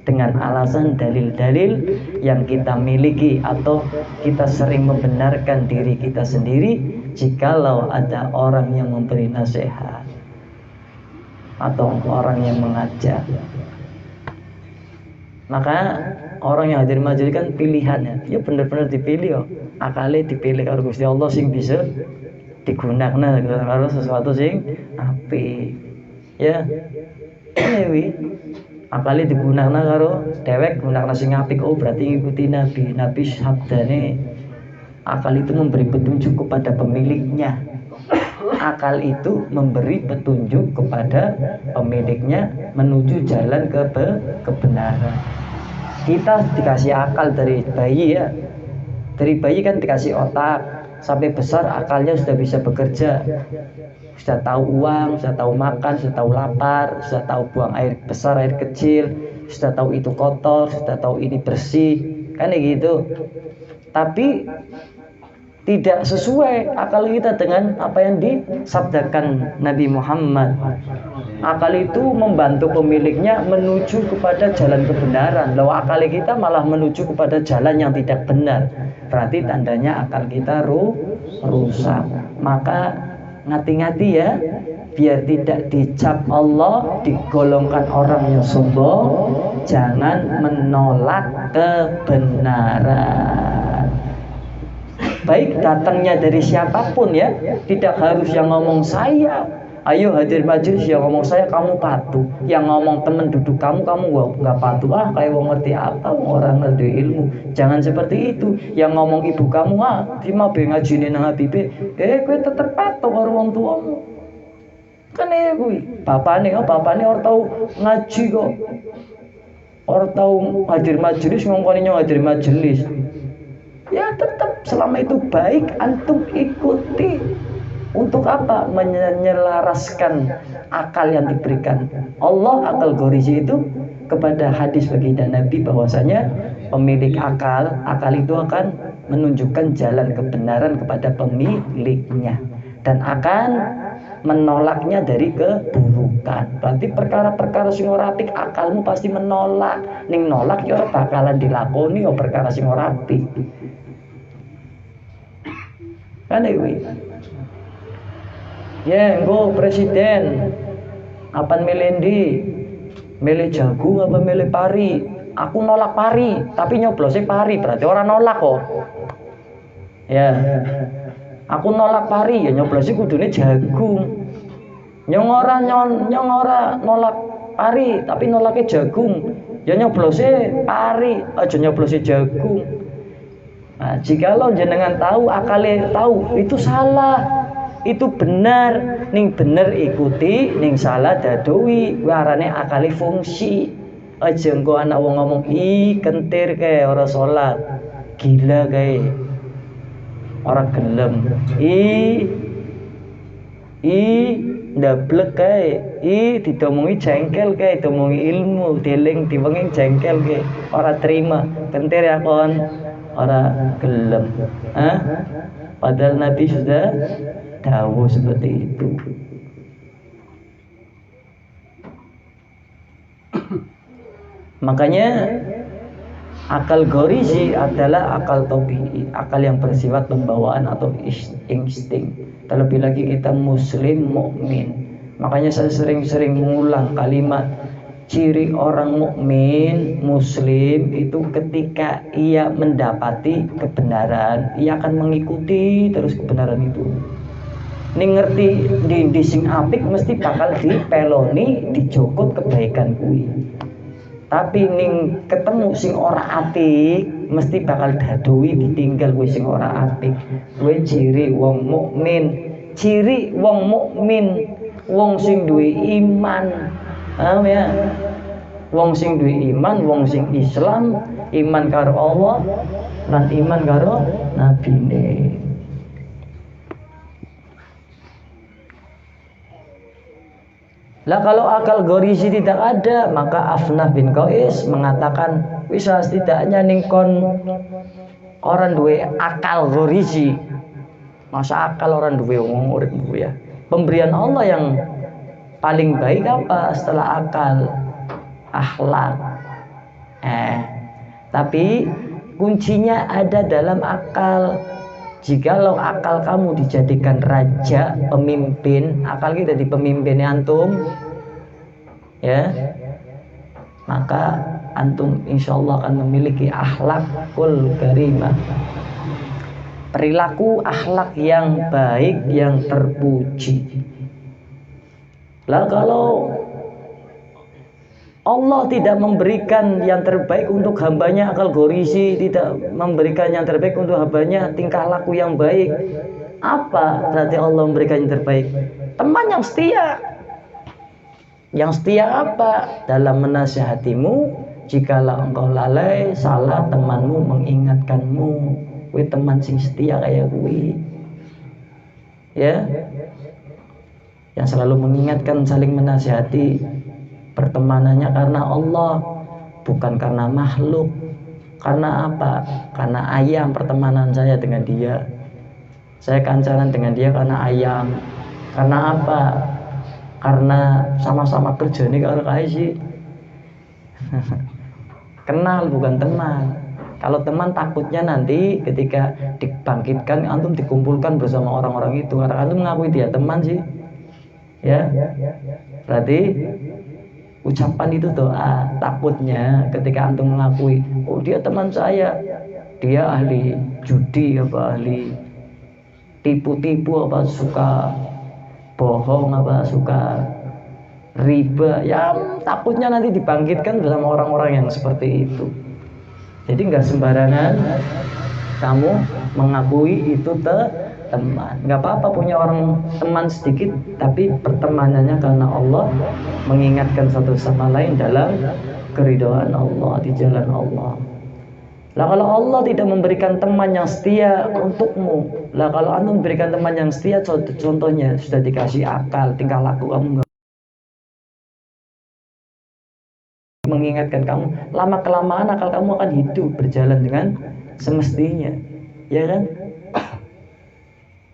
dengan alasan dalil-dalil yang kita miliki, atau kita sering membenarkan diri kita sendiri jikalau ada orang yang memberi nasihat atau orang yang mengajak. Maka orang yang hadir majelis kan pilihannya, ya benar-benar dipilih, akalnya dipilih karo Gusti Allah sing bisa digunakan karo sesuatu sing apik. Ya, ini akali digunakan karo dewek gunakan sing apik, oh berarti ngikuti Nabi sabdane. Akal itu memberi petunjuk kepada pemiliknya. Akal itu memberi petunjuk kepada pemiliknya menuju jalan kebenaran. Kita dikasih akal dari bayi ya. Dari bayi kan dikasih otak, sampai besar akalnya sudah bisa bekerja. Sudah tahu uang, sudah tahu makan, sudah tahu lapar, sudah tahu buang air besar, air kecil, sudah tahu itu kotor, sudah tahu ini bersih, kan gitu. Tapi tidak sesuai akal kita dengan apa yang disabdakan Nabi Muhammad. Akal itu membantu pemiliknya menuju kepada jalan kebenaran. Lalu akal kita malah menuju kepada jalan yang tidak benar. Berarti tandanya akal kita rusak. Maka ngati-ngati ya, biar tidak dicap Allah, digolongkan orang yang sombong. Jangan menolak kebenaran. Baik datangnya dari siapapun ya, tidak harus yang ngomong saya. Ayo hadir majelis yang ngomong saya kamu patuh, yang ngomong temen duduk kamu nggak patuh. Kayak wong ngerti apa, orang ngerti ilmu. Jangan seperti itu. Yang ngomong ibu kamu terima be ngajine nang Habib, kowe tetep patuh karo wong tuamu. Kan kuwi bapane ora tau ngaji kok. Ora tau hadir majelis ngongkoni nyong hadir majelis. Ya tetap selama itu baik antum ikuti. Untuk apa? Menyelaraskan akal yang diberikan Allah, akal ghorizi itu, kepada hadis baginda Nabi bahwasanya pemilik akal itu akan menunjukkan jalan kebenaran kepada pemiliknya dan akan menolaknya dari keburukan. Berarti perkara-perkara sing ora apik akalmu pasti menolak. Ning nolak ya ora bakalan dilakoni ya perkara sing ora apik. Kan iki. Ya, engko presiden. Apa milih ndi? Milih jagung apa milih pari? Aku nolak pari, tapi nyoblosnya pari, berarti orang nolak kok. Ya. Aku nolak pari, ya nyoblosnya kudune jagung. Nyong ora nolak pari, tapi nolaknya jagung. Ya nyoblosnya pari, aja nyoblosnya jagung. Nah, jikalau jenengan tahu, akalnya tahu, itu salah. Itu benar, ning bener ikuti, ning salah dadoi, warane akali fungsi. Aja engko anak wong ngomong kentir kae ora salat, gila kae, ora gelem, ndablek kae, ditomongi jengkel kae, ditomongi ilmu, dieling diwengi jengkel kae, ora terima, kentir ya kon, ora gelem. Padahal Nabi sudah dawuh seperti itu. Makanya akal gorizi adalah akal tabi'i, akal yang bersifat pembawaan atau insting. Terlebih lagi kita muslim mukmin. Makanya saya sering-sering mengulang kalimat ciri orang mukmin muslim itu ketika ia mendapati kebenaran, ia akan mengikuti terus kebenaran itu. Ning ngerti di sing apik mesti bakal dipeloni, dijokot kebaikan kuwi. Tapi ning ketemu sing ora apik mesti bakal dadoi ditinggal kuwi sing ora apik. Kuwi ciri wong mukmin, ciri wong mukmin, wong sing duwe iman. Paham ya? Wong sing duwe iman, wong sing Islam, iman karo Allah lan iman karo nabine. Lah kalau akal gorizi tidak ada, maka Afnah bin Qais mengatakan bisa setidaknya ningkon orang duwe akal gorizi. Masa akal orang duwe wong urip ya. Pemberian Allah yang paling baik apa setelah akal? Akhlak. Tapi kuncinya ada dalam akal. Jikalau akal kamu dijadikan raja, pemimpin, akal kita di pemimpin antum, ya, maka antum insya Allah akan memiliki akhlakul karimah, perilaku akhlak yang baik, yang terpuji. Lah kalau Allah tidak memberikan yang terbaik untuk hambanya akal gorizi, tidak memberikan yang terbaik untuk hambanya tingkah laku yang baik, apa berarti Allah memberikan yang terbaik? Teman yang setia. Yang setia apa? Dalam menasihatimu, jikalau engkau lalai, salah, temanmu mengingatkanmu. Kuwi teman sing setia kayak kuwi. Ya. Yang selalu mengingatkan, saling menasihati. Pertemanannya karena Allah, bukan karena makhluk. Karena apa? Karena ayam pertemanan saya dengan dia. Saya kancanan dengan dia karena ayam. Karena apa? Karena sama-sama kerja nih karo kae sih. Kenal bukan teman. Kalau teman takutnya nanti ketika dibangkitkan antum dikumpulkan bersama orang-orang itu, karena antum mengakui dia teman sih. Ya. Berarti ucapan itu doa. Takutnya ketika antum mengakui, oh dia teman saya, dia ahli judi apa, ahli tipu-tipu apa, suka bohong apa, suka riba, ya takutnya nanti dibangkitkan bersama orang-orang yang seperti itu. Jadi nggak sembarangan kamu mengakui itu teman. Nggak apa-apa punya orang teman sedikit, tapi pertemanannya karena Allah, mengingatkan satu sama lain dalam keridhaan Allah, di jalan Allah. Lah kalau Allah tidak memberikan teman yang setia untukmu, lah kalau anda memberikan teman yang setia, contohnya sudah dikasih akal, tingkah laku kamu nggak mengingatkan kamu, lama kelamaan akal kamu akan hidup berjalan dengan semestinya, ya kan?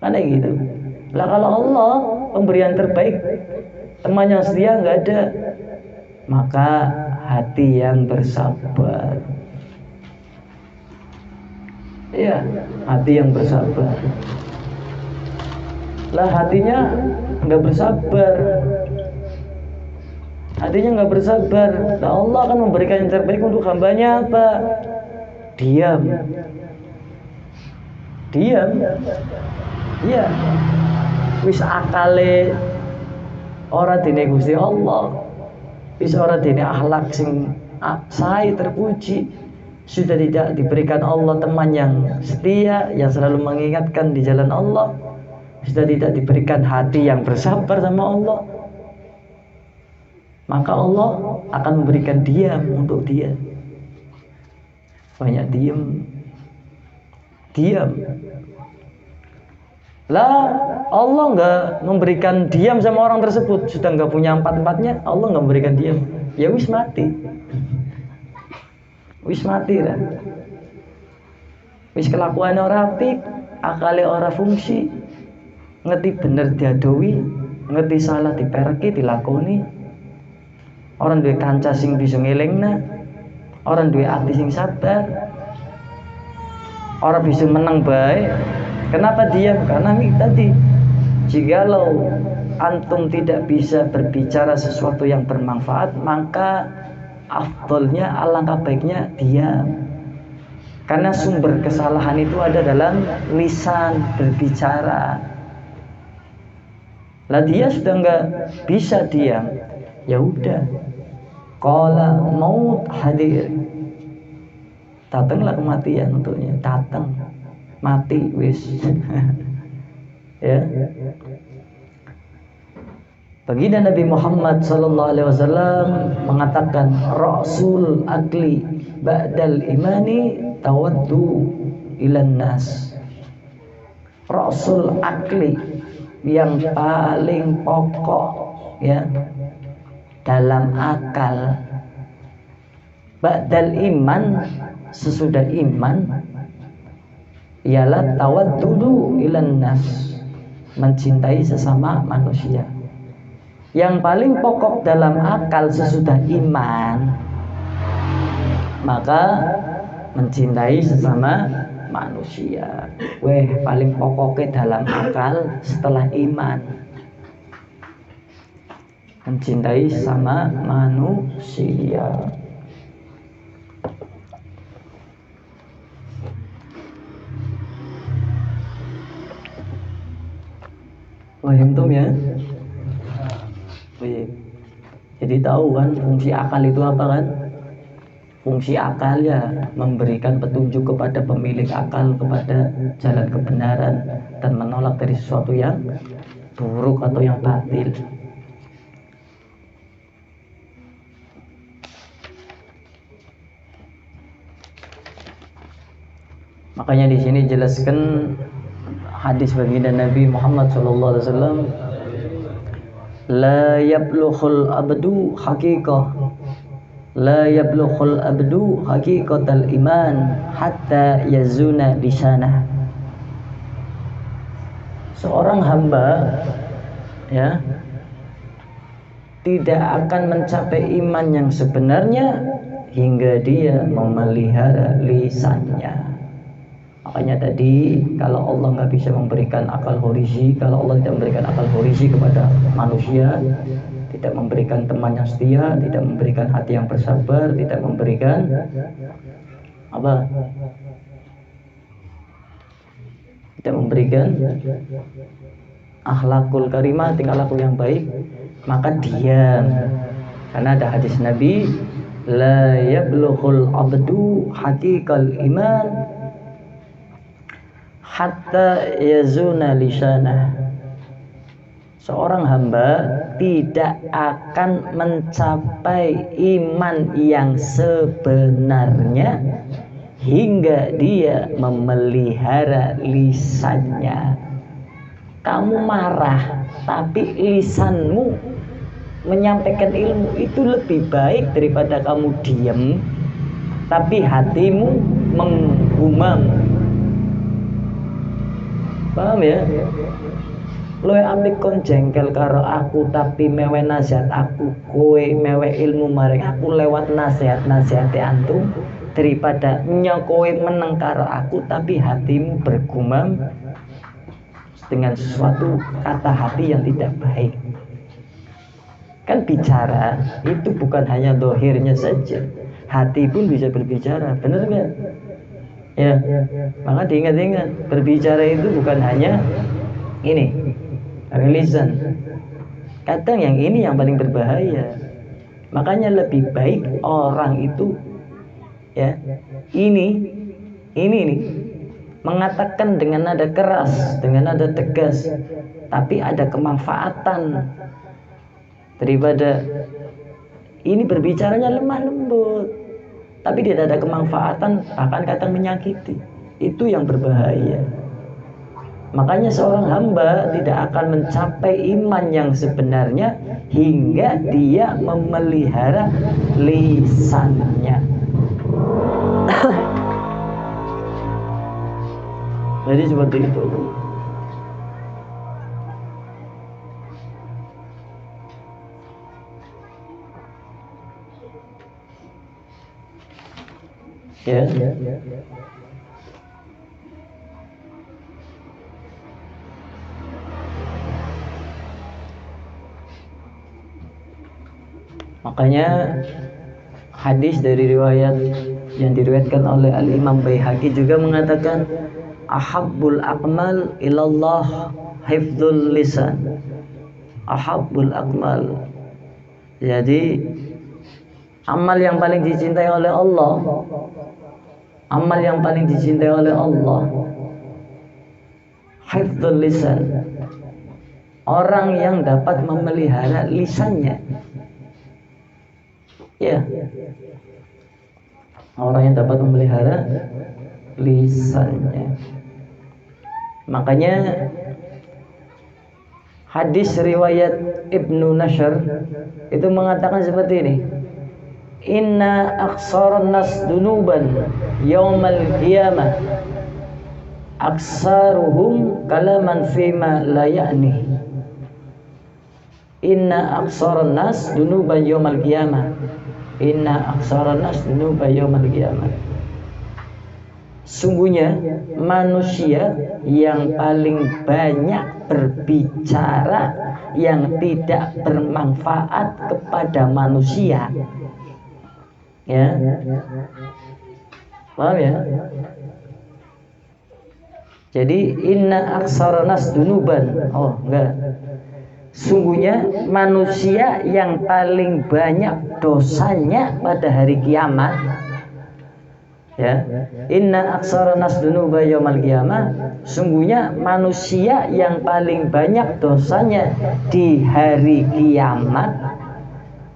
Karena gitu. Lah kalau Allah pemberian terbaik, teman yang setia nggak ada, maka hati yang bersabar. Ya, hati yang bersabar. Lah hatinya nggak bersabar. Hatinya nggak bersabar. Nah, Allah akan memberikan yang terbaik untuk hambanya apa? Diam. Diam. Iya. Wis akale ora dene Gusti Allah. Wis ora dene akhlak sing sae terpuji. Sudah tidak diberikan Allah teman yang setia, yang selalu mengingatkan di jalan Allah. Sudah tidak diberikan hati yang bersabar sama Allah. Maka Allah akan memberikan diam untuk dia. Banyak diam. Diam. Lah Allah nggak memberikan diam sama orang tersebut. Sudah nggak punya empat-empatnya, Allah nggak memberikan diam. Ya wis mati. Wis mati kan. Wis kelakuan ora apik, akale ora fungsi. Ngerti bener diadowi, ngerti salah dipereki, dilakoni. Orang duwe kanca sing bisa ngelingna, orang duwe ati sing sabar. Orang bisa menang baik. Kenapa diam? Karena tadi, jikalau antum tidak bisa berbicara sesuatu yang bermanfaat, maka afdolnya, alangkah baiknya diam. Karena sumber kesalahan itu ada dalam lisan berbicara. Lah dia sudah nggak bisa diam, ya udah. Qala maut hadir. Datanglah kematian untuknya, datang. Mati wis. Ya. Baginda Nabi Muhammad sallallahu alaihi wasallam mengatakan rasul akli ba'dal imani tawaddu ilan nas. Rasul akli yang paling pokok ya dalam akal ba'dal iman, sesudah iman, ialah tawaddudu ilan nas, mencintai sesama manusia. Yang paling pokok dalam akal sesudah iman, maka mencintai sesama manusia. Paling pokoknya dalam akal setelah iman, mencintai sesama manusia. Paham ya? Jadi tahu kan fungsi akal itu apa kan? Fungsi akal ya memberikan petunjuk kepada pemilik akal kepada jalan kebenaran dan menolak dari sesuatu yang buruk atau yang batil. Makanya di sini jelaskan hadis baginda Nabi Muhammad SAW, la yablughul abdu haqiqah, la yablughul abdu haqiqatal iman hatta yazuna lisanah. Seorang hamba ya tidak akan mencapai iman yang sebenarnya hingga dia memelihara lisannya. Makanya tadi kalau Allah nggak bisa memberikan akal khoriji, kalau Allah tidak memberikan akal khoriji kepada manusia, tidak memberikan teman yang setia, tidak memberikan hati yang bersabar, tidak memberikan apa? Tidak memberikan akhlakul karimah, tingkah laku yang baik, maka diam. Karena ada hadis Nabi, la yablughul abdu haqiqal iman hatta yazuna lisanah. Seorang hamba tidak akan mencapai iman yang sebenarnya hingga dia memelihara lisannya. Kamu marah tapi lisanmu menyampaikan ilmu itu lebih baik daripada kamu diam tapi hatimu menggumam. Paham ya? Loe apik kon jengkel karo aku tapi mewe nasihat aku, kowe mewe ilmu maring aku lewat nasihat-nasihate antum daripada nya kowe meneng karo aku tapi hatimu bergumam dengan sesuatu kata hati yang tidak baik. Kan bicara itu bukan hanya dohirnya saja, hati pun bisa berbicara, benar nggak? Ya, maka diingat-ingat, berbicara itu bukan hanya ini lisan. Kadang yang ini yang paling berbahaya. Makanya lebih baik orang itu ya ini nih mengatakan dengan nada keras, dengan nada tegas, tapi ada kemanfaatan, daripada ini berbicaranya lemah lembut tapi tidak ada kemanfaatan, bahkan kadang menyakiti. Itu yang berbahaya. Makanya seorang hamba tidak akan mencapai iman yang sebenarnya hingga dia memelihara lisannya. Jadi seperti itu. Ya. Makanya hadis dari riwayat yang diriwayatkan oleh Al-Imam Baihaqi juga mengatakan ahabbul aqmal ilallah hifdzul lisan. Ahabbul aqmal. Jadi amal yang paling dicintai oleh Allah, amal yang paling dicintai oleh Allah, hifdzul lisan. Orang yang dapat memelihara lisannya. Ya. Orang yang dapat memelihara lisannya. Makanya hadis riwayat Ibnu Nashr itu mengatakan seperti ini. Inna aqsaran nas dunuban yaumal qiyamah aksaruhum kalaman fima la ya'ni. Inna aqsaran nas dunuban yaumal qiyamah. Inna aqsaran nas dunuban yaumal qiyamah. Sungguhnya manusia yang paling banyak berbicara yang tidak bermanfaat kepada manusia. Ya, paham ya? Jadi inna aksaranas dunuban. Oh enggak. Sungguhnya manusia yang paling banyak dosanya pada hari kiamat. Ya, inna aksaranas dunuba yaumal qiyamah. Sungguhnya manusia yang paling banyak dosanya di hari kiamat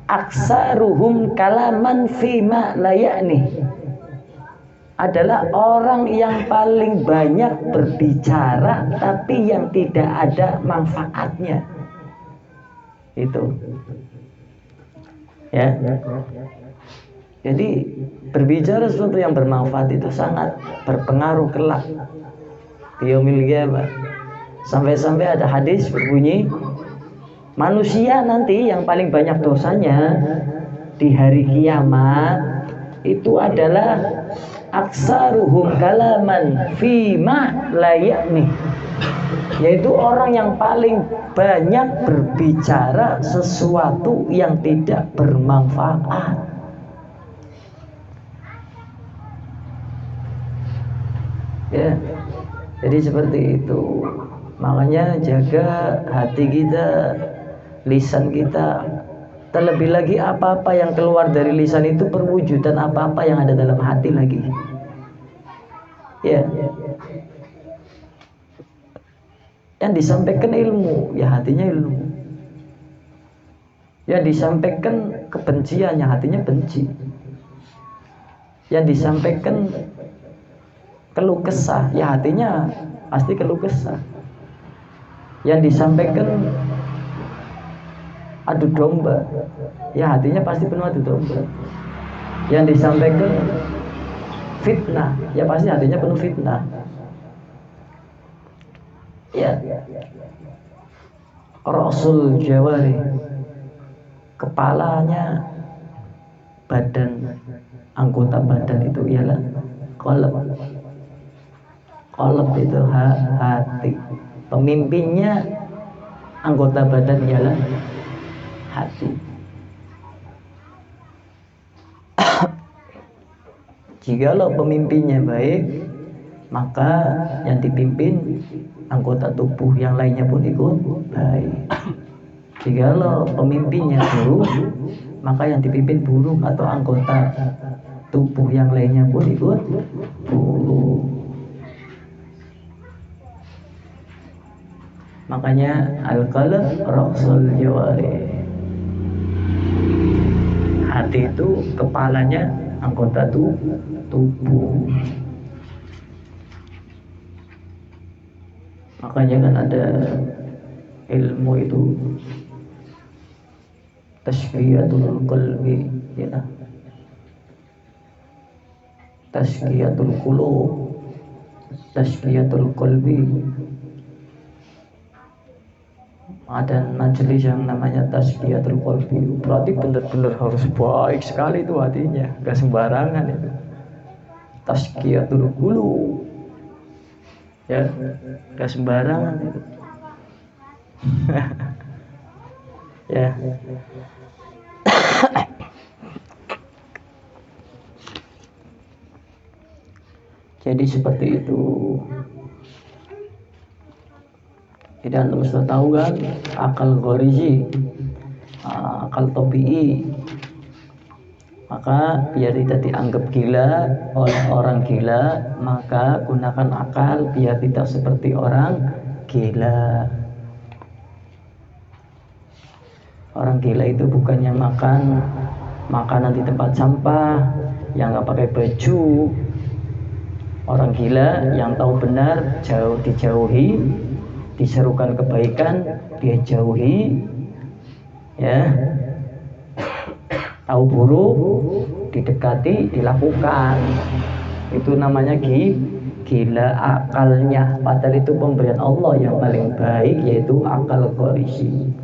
aksaruhum kalaman fima la ya'ni, adalah orang yang paling banyak berbicara tapi yang tidak ada manfaatnya. Itu ya. Jadi berbicara sesuatu yang bermanfaat itu sangat berpengaruh kelak di yaumil qiyamah. Sampai-sampai ada hadis berbunyi, manusia nanti yang paling banyak dosanya di hari kiamat itu adalah aksaruhum kalaman fima la ya'ni, yaitu orang yang paling banyak berbicara sesuatu yang tidak bermanfaat. Ya, jadi seperti itu. Makanya jaga hati kita, lisan kita. Terlebih lagi apa-apa yang keluar dari lisan itu perwujudan apa-apa yang ada dalam hati lagi. Ya. Yang disampaikan ilmu, ya hatinya ilmu. Yang disampaikan kebencian, ya hatinya benci. Yang disampaikan keluh kesah, ya hatinya pasti keluh kesah. Yang disampaikan adu domba, ya hatinya pasti penuh adu domba. Yang disampaikan fitnah, ya pasti hatinya penuh fitnah. Ya, Rasul Jawari, kepalanya badan, anggota badan itu ialah qalb. Qalb itu hati. Pemimpinnya anggota badan ialah hati. Jikalau pemimpinnya baik, maka yang dipimpin anggota tubuh yang lainnya pun ikut baik. Jikalau pemimpinnya buruk, maka yang dipimpin buruk atau anggota tubuh yang lainnya pun ikut buruk. Makanya al-qalb ra'sul jawari. Hati itu kepalanya anggota tubuh. Makanya kan ada ilmu itu tazkiyatul qalbi, ya. Tazkiyatul qulub, tazkiyatul qalbi. Ada majelis yang namanya tazkiyatul qalbi. Berarti benar-benar harus baik sekali itu hatinya, gak sembarangan itu. Tazkiyatul qulub, ya, gak sembarangan itu. Ya. Jadi seperti itu. Jadi antum sudah tahu kan, akal ghorizi, akal tabi'i. Maka biar tidak dianggap gila oleh orang gila, maka gunakan akal biar tidak seperti orang gila. Orang gila itu bukannya makan makanan di tempat sampah, yang nggak pakai baju. Orang gila yang tahu benar dijauhi, diserukan kebaikan dia jauhi, ya. Tahu buruk didekati, dilakukan. Itu namanya gila akalnya. Padahal itu pemberian Allah yang paling baik, yaitu akal ghorizi.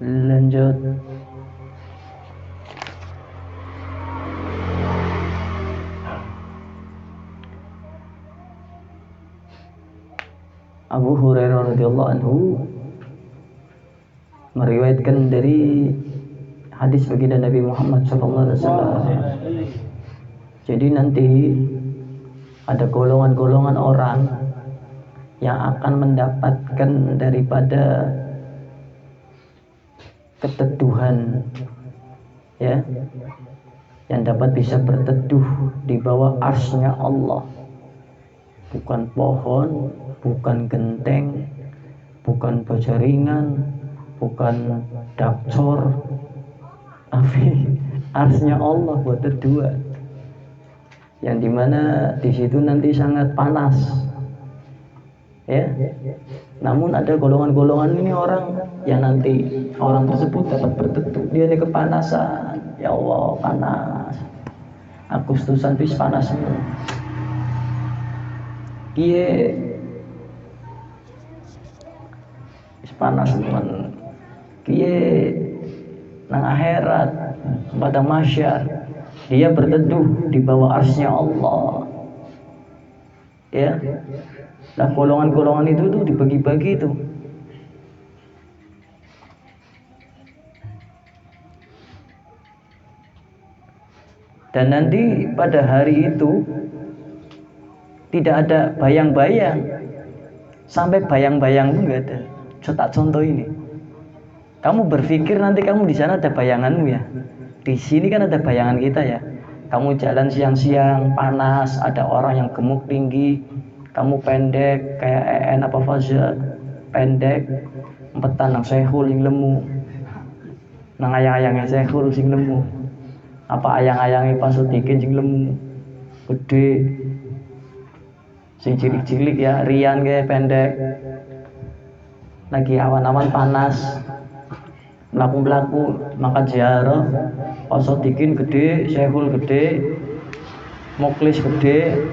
Lanjut. Abu Hurairah radhiyallahu anhu meriwayatkan dari hadis baginda Nabi Muhammad sallallahu alaihi wasallam. Jadi nanti ada golongan-golongan orang yang akan mendapatkan daripada keteduhan, ya, yang dapat bisa berteduh di bawah arsy-Nya Allah. Bukan pohon, bukan genteng, bukan bajaringan, bukan dapcor, tapi arsy-Nya Allah buat teduh. Yang dimana di situ nanti sangat panas, ya. Namun ada golongan-golongan ini orang yang nanti orang tersebut dapat berteduh. Dia ini kepanasan, ya Allah panas. Agustusan bis panas semua. Dia bis panas semua. Dia nang akhirat pada mahsyar dia berteduh di bawah arsy-Nya Allah, ya. Nah, golongan-golongan itu tuh dibagi-bagi itu. Dan nanti pada hari itu tidak ada bayang-bayang, sampai bayang-bayang pun nggak ada. Tak contoh ini. Kamu berpikir nanti kamu di sana ada bayanganmu, ya. Di sini kan ada bayangan kita, ya. Kamu jalan siang-siang panas, ada orang yang gemuk tinggi. Kamu pendek kayak EN apa Faza, pendek empetan nang Syekhul sing lemu, nang ayang-ayangnya Syekhul sing lemu, apa ayang-ayangnya Pak Sodikin sing lemu, gede, sing cilik-cilik, ya, Rian kayak pendek, lagi awan-awan panas, melaku-melaku makan ziarah, Pak Sodikin gede, Syekhul gede, Muklis gede,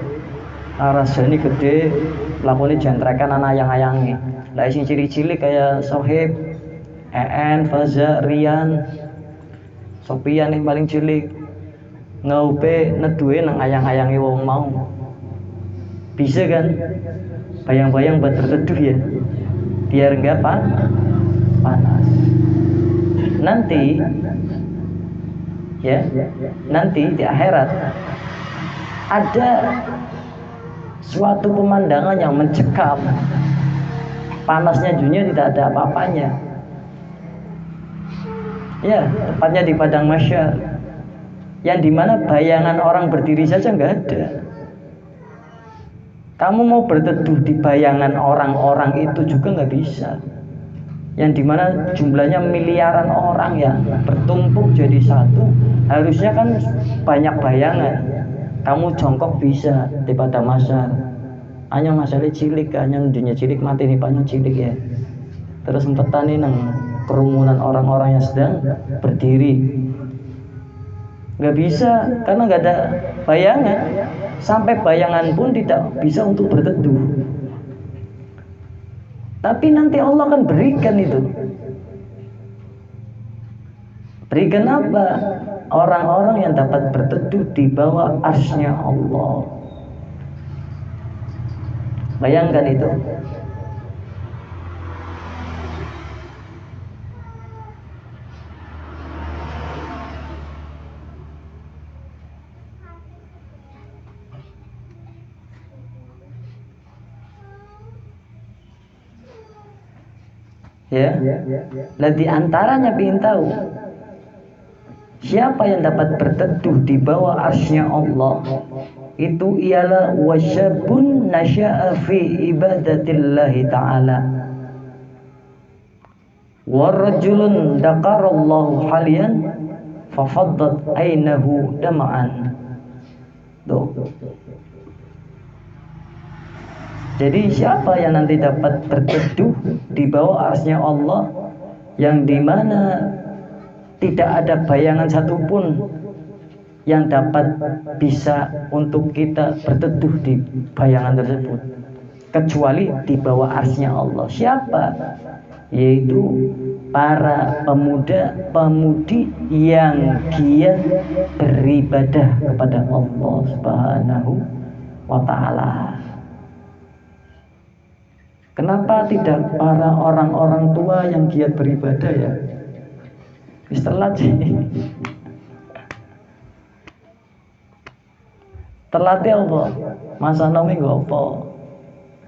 arasane gede, lakone jentrekan ana ayang-ayange. Lah sing cilik-cilik kayak Sohib, EN, Faza, Rian, Sopian yang paling cilik ngaupe neduhe nang ayang-ayange wong mau. Bisa kan? Bayang-bayang buat berteduh ya. Biar enggak panas. Nanti ya, nanti di akhirat ada suatu pemandangan yang mencekam. Panasnya dunia tidak ada apa-apanya. Ya, tepatnya di padang mahsyar. Yang dimana bayangan orang berdiri saja nggak ada. Kamu mau berteduh di bayangan orang-orang itu juga nggak bisa. Yang dimana jumlahnya miliaran orang yang bertumpuk jadi satu. Harusnya kan banyak bayangan. Kamu jongkok bisa di padang mahsyar. Hanya masalah cilik, hanya dunia cilik mati nih banyak cilik ya. Terus sempetan nih nang kerumunan orang-orang yang sedang berdiri. Nggak bisa karena nggak ada bayangan. Sampai bayangan pun tidak bisa untuk berteduh. Tapi nanti Allah akan berikan itu. Berikan apa? Orang-orang yang dapat berteduh di bawah arsy-Nya Allah. Bayangkan itu. Ya, nah di antaranya ingin tahu siapa yang dapat berteduh di bawah arsy-Nya Allah. Itu ialah wasyabun nasya'a fi ibadatillahi ta'ala warajulun dakarallahu haliyan fafaddat ainahu dama'an. Tuh. Jadi siapa yang nanti dapat berteduh di bawah arsy-Nya Allah yang dimana tidak ada bayangan satupun yang dapat bisa untuk kita berteduh di bayangan tersebut kecuali di bawah arsy-Nya Allah. Siapa? Yaitu para pemuda-pemudi yang giat beribadah kepada Allah Subhanahu wa ta'ala. Kenapa tidak para orang-orang tua yang giat beribadah ya? Telat sih. Terlatih apa? Masa nami gak apa.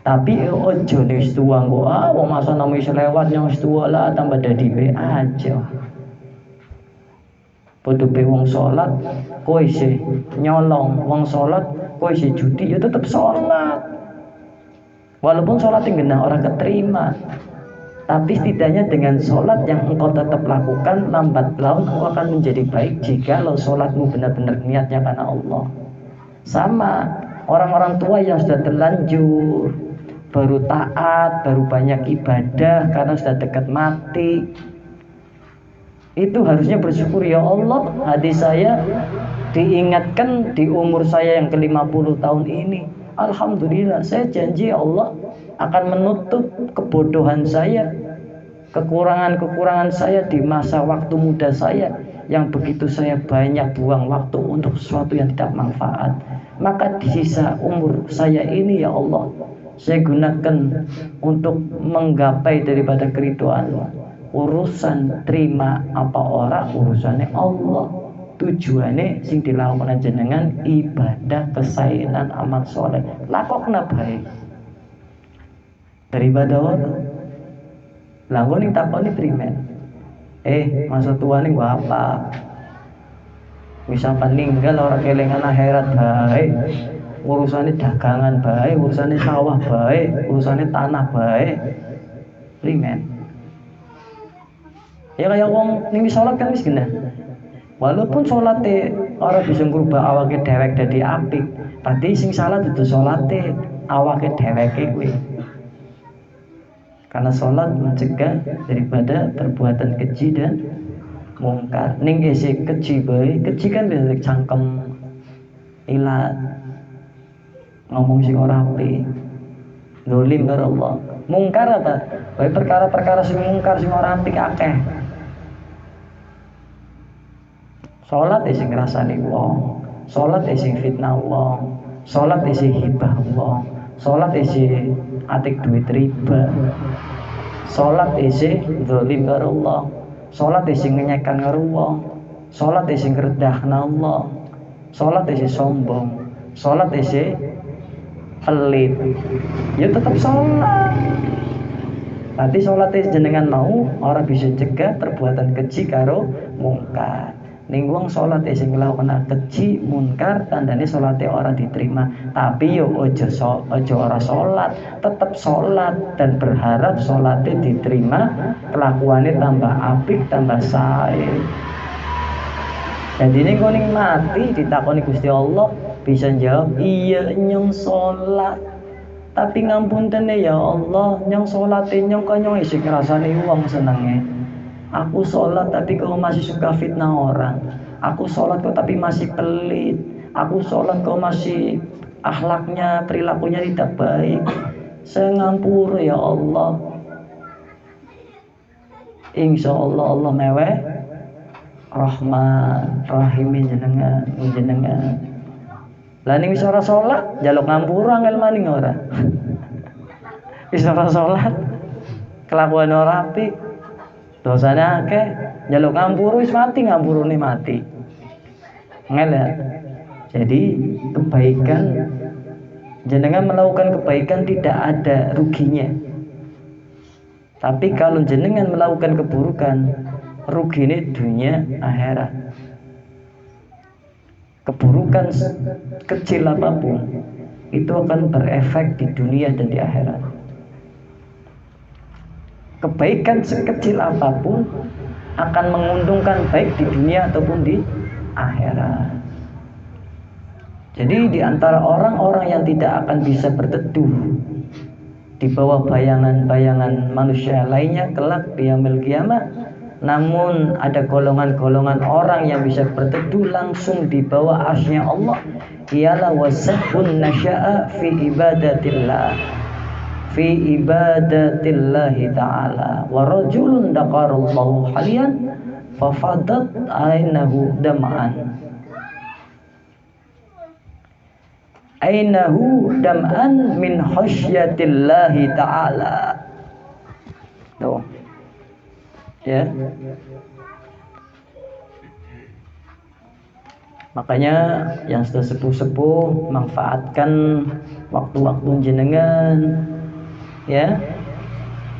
Tapi ojo nih wis tua kok. Wong masa nami wis lewat yang wis tua lah tambah dadi be aja. Padha be wong salat kowe isih nyolong, wong salat kowe isih judi ya tetep salat. Walaupun salat yang genah orang keterima. Tapi setidaknya dengan sholat yang engkau tetap lakukan, lambat laun engkau akan menjadi baik jika lo sholatmu benar-benar niatnya karena Allah. Sama orang-orang tua yang sudah terlanjur, baru taat, baru banyak ibadah karena sudah dekat mati. Itu harusnya bersyukur, ya Allah, hati saya diingatkan di umur saya yang ke-50 tahun ini. Alhamdulillah, saya janji ya Allah akan menutup kebodohan saya, kekurangan-kekurangan saya di masa waktu muda saya yang begitu saya banyak buang waktu untuk sesuatu yang tidak manfaat. Maka di sisa umur saya ini ya Allah, saya gunakan untuk menggapai daripada keridhaan-Mu. Urusan terima apa ora urusannya Allah. Tujuannya sing dilakukan jenengan ibadah kesaenan amal soleh. Lakokna baik. Daripada orang langgo ning takoni primen. Masa tua ning gua apa? Bisa meninggal orang kelingan akhirat baik. Urusannya dagangan baik, urusannya sawah baik, urusannya tanah baik. Primen. Ya kayak wong ning salat kan wis genah. Walaupun salate ora bisa ngrubah awake dhewek dadi apik, berarti sing salah dudu salate, awake dheweke kuwi. Karena salat mencegah daripada perbuatan keji dan mungkar. Ning isih keji bae, keji kan bisa cangkem, ilat. ngomong sing ora apik, dolim karo Allah. Mungkar apa? Bae perkara-perkara sing mungkar sing ora apik akeh. Salat sing ngrasani wong, salat sing fitnah wong, salat sing hibah wong, salat sing atik duit riba, salat sing dolim karo Allah, salat sing ngenyekan karo wong, salat sing ngrendahna Allah, salat sing sombong, salat sing pelit, ya tetap sholat. Berarti sholat jenengan mau orang bisa cegah perbuatan keji karo mungkar. Ning wong sholat sing nglakoni keji mungkar tandane salate ora diterima. Tapi yo ojo ora sholat, tetap sholat dan berharap salate diterima, kelakuannya tambah apik, tambah sae. Jadi ini kuning mati ditakoni Gusti Allah bisa jawab iya nyong sholat. Tapi ngapunten ya Allah, nyong sholate nyong kok nyong isih ngrasani wong senenge. Aku sholat tapi kau masih suka fitnah orang. Aku sholat kok tapi masih pelit. Aku sholat kok masih akhlaknya, perilakunya tidak baik. Saya ngampura ya Allah. Insya Allah Allah meweh Rahman Rahim jenengan. Lah ning wis ora salat, njaluk ngampura angel maning ora. Wis ora salat, kelakuan ora apik, dosane akeh, njaluk ngampura wis mati ngampurune mati. Ngel ya. Jadi kebaikan jenengan melakukan kebaikan tidak ada ruginya. Tapi kalau jenengan melakukan keburukan, ruginya dunia akhirat. Keburukan kecil apapun itu akan berefek di dunia dan di akhirat. Kebaikan sekecil apapun akan menguntungkan baik di dunia ataupun di akhirat. Jadi di antara orang-orang yang tidak akan bisa berteduh di bawah bayangan-bayangan manusia lainnya kelak di yaumil qiyamah, namun ada golongan-golongan orang yang bisa berteduh langsung di bawah arsy-Nya Allah, ialah wasahun nasya'a fi ibadatillah ta'ala wa rajulun daqarallahu haliyan fafadat ainahu dam'an min khasyatillahi ta'ala. Tuh. Ya. Makanya yang sudah sepuh-sepuh manfaatkan waktu-waktu jenengan ya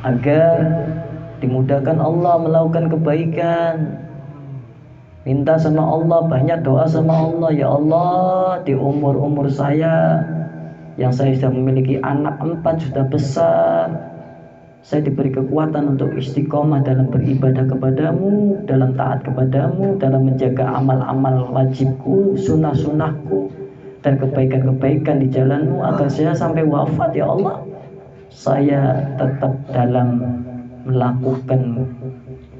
agar dimudahkan Allah melakukan kebaikan. Minta sama Allah, banyak doa sama Allah, ya Allah di umur saya yang saya sudah memiliki anak 4 sudah besar, saya diberi kekuatan untuk istiqomah dalam beribadah kepadamu, dalam taat kepadamu, dalam menjaga amal-amal wajibku, sunnah-sunnahku, dan kebaikan-kebaikan di jalanmu, agar saya sampai wafat ya Allah saya tetap dalam melakukan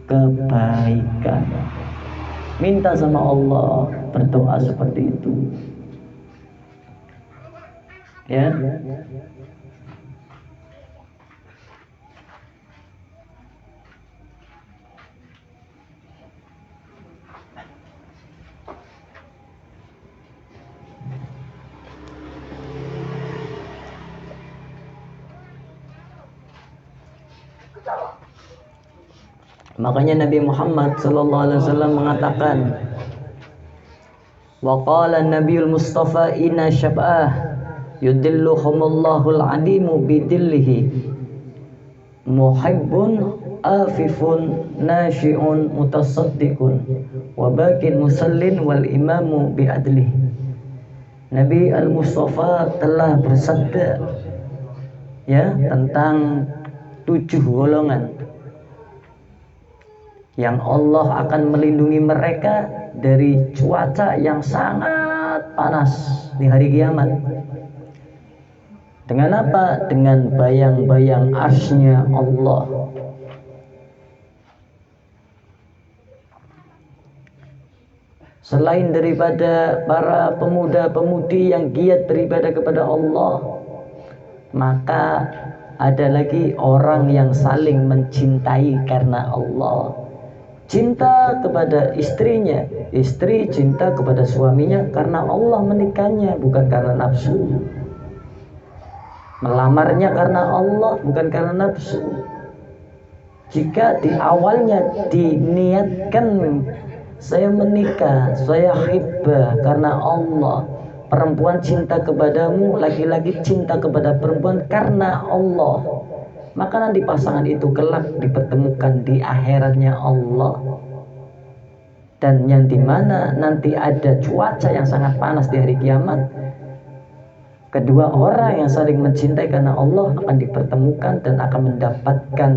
kebaikan. Minta sama Allah, berdoa seperti itu ya. Makanya Nabi Muhammad sallallahu alaihi wasallam mengatakan, wa qala an-nabiyul mustafa inna syab'ah yudilluhumullahu al-alimu bidillihi muhibbun afifun nashi'un mutasaddiqun wa bakin musallin wal imamu bi'adlihi. Nabi al-Mustafa telah bersabda ya tentang 7 golongan yang Allah akan melindungi mereka dari cuaca yang sangat panas di hari kiamat. Dengan apa? Dengan bayang-bayang arsy-Nya Allah. Selain daripada para pemuda-pemudi yang giat beribadah kepada Allah, maka ada lagi orang yang saling mencintai karena Allah. Cinta kepada istrinya, istri cinta kepada suaminya karena Allah menikahnya, bukan karena nafsu. Melamarnya karena Allah, bukan karena nafsu. Jika di awalnya diniatkan saya menikah, saya hibah karena Allah, perempuan cinta kepadamu, laki-laki cinta kepada perempuan karena Allah, maka nanti pasangan itu kelak dipertemukan di akhiratnya Allah, dan yang dimana nanti ada cuaca yang sangat panas di hari kiamat. Kedua orang yang saling mencintai karena Allah akan dipertemukan dan akan mendapatkan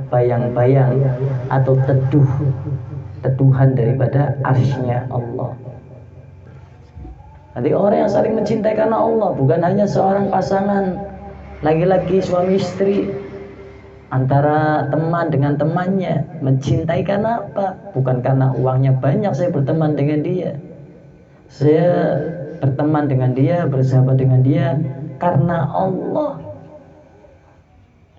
bayang-bayang atau teduhan daripada arsy-Nya Allah. Jadi orang yang saling mencintai karena Allah bukan hanya seorang pasangan laki-laki suami istri, antara teman dengan temannya. Mencintai karena apa? Bukan karena uangnya banyak saya berteman dengan dia. Saya berteman dengan dia, bersahabat dengan dia karena Allah.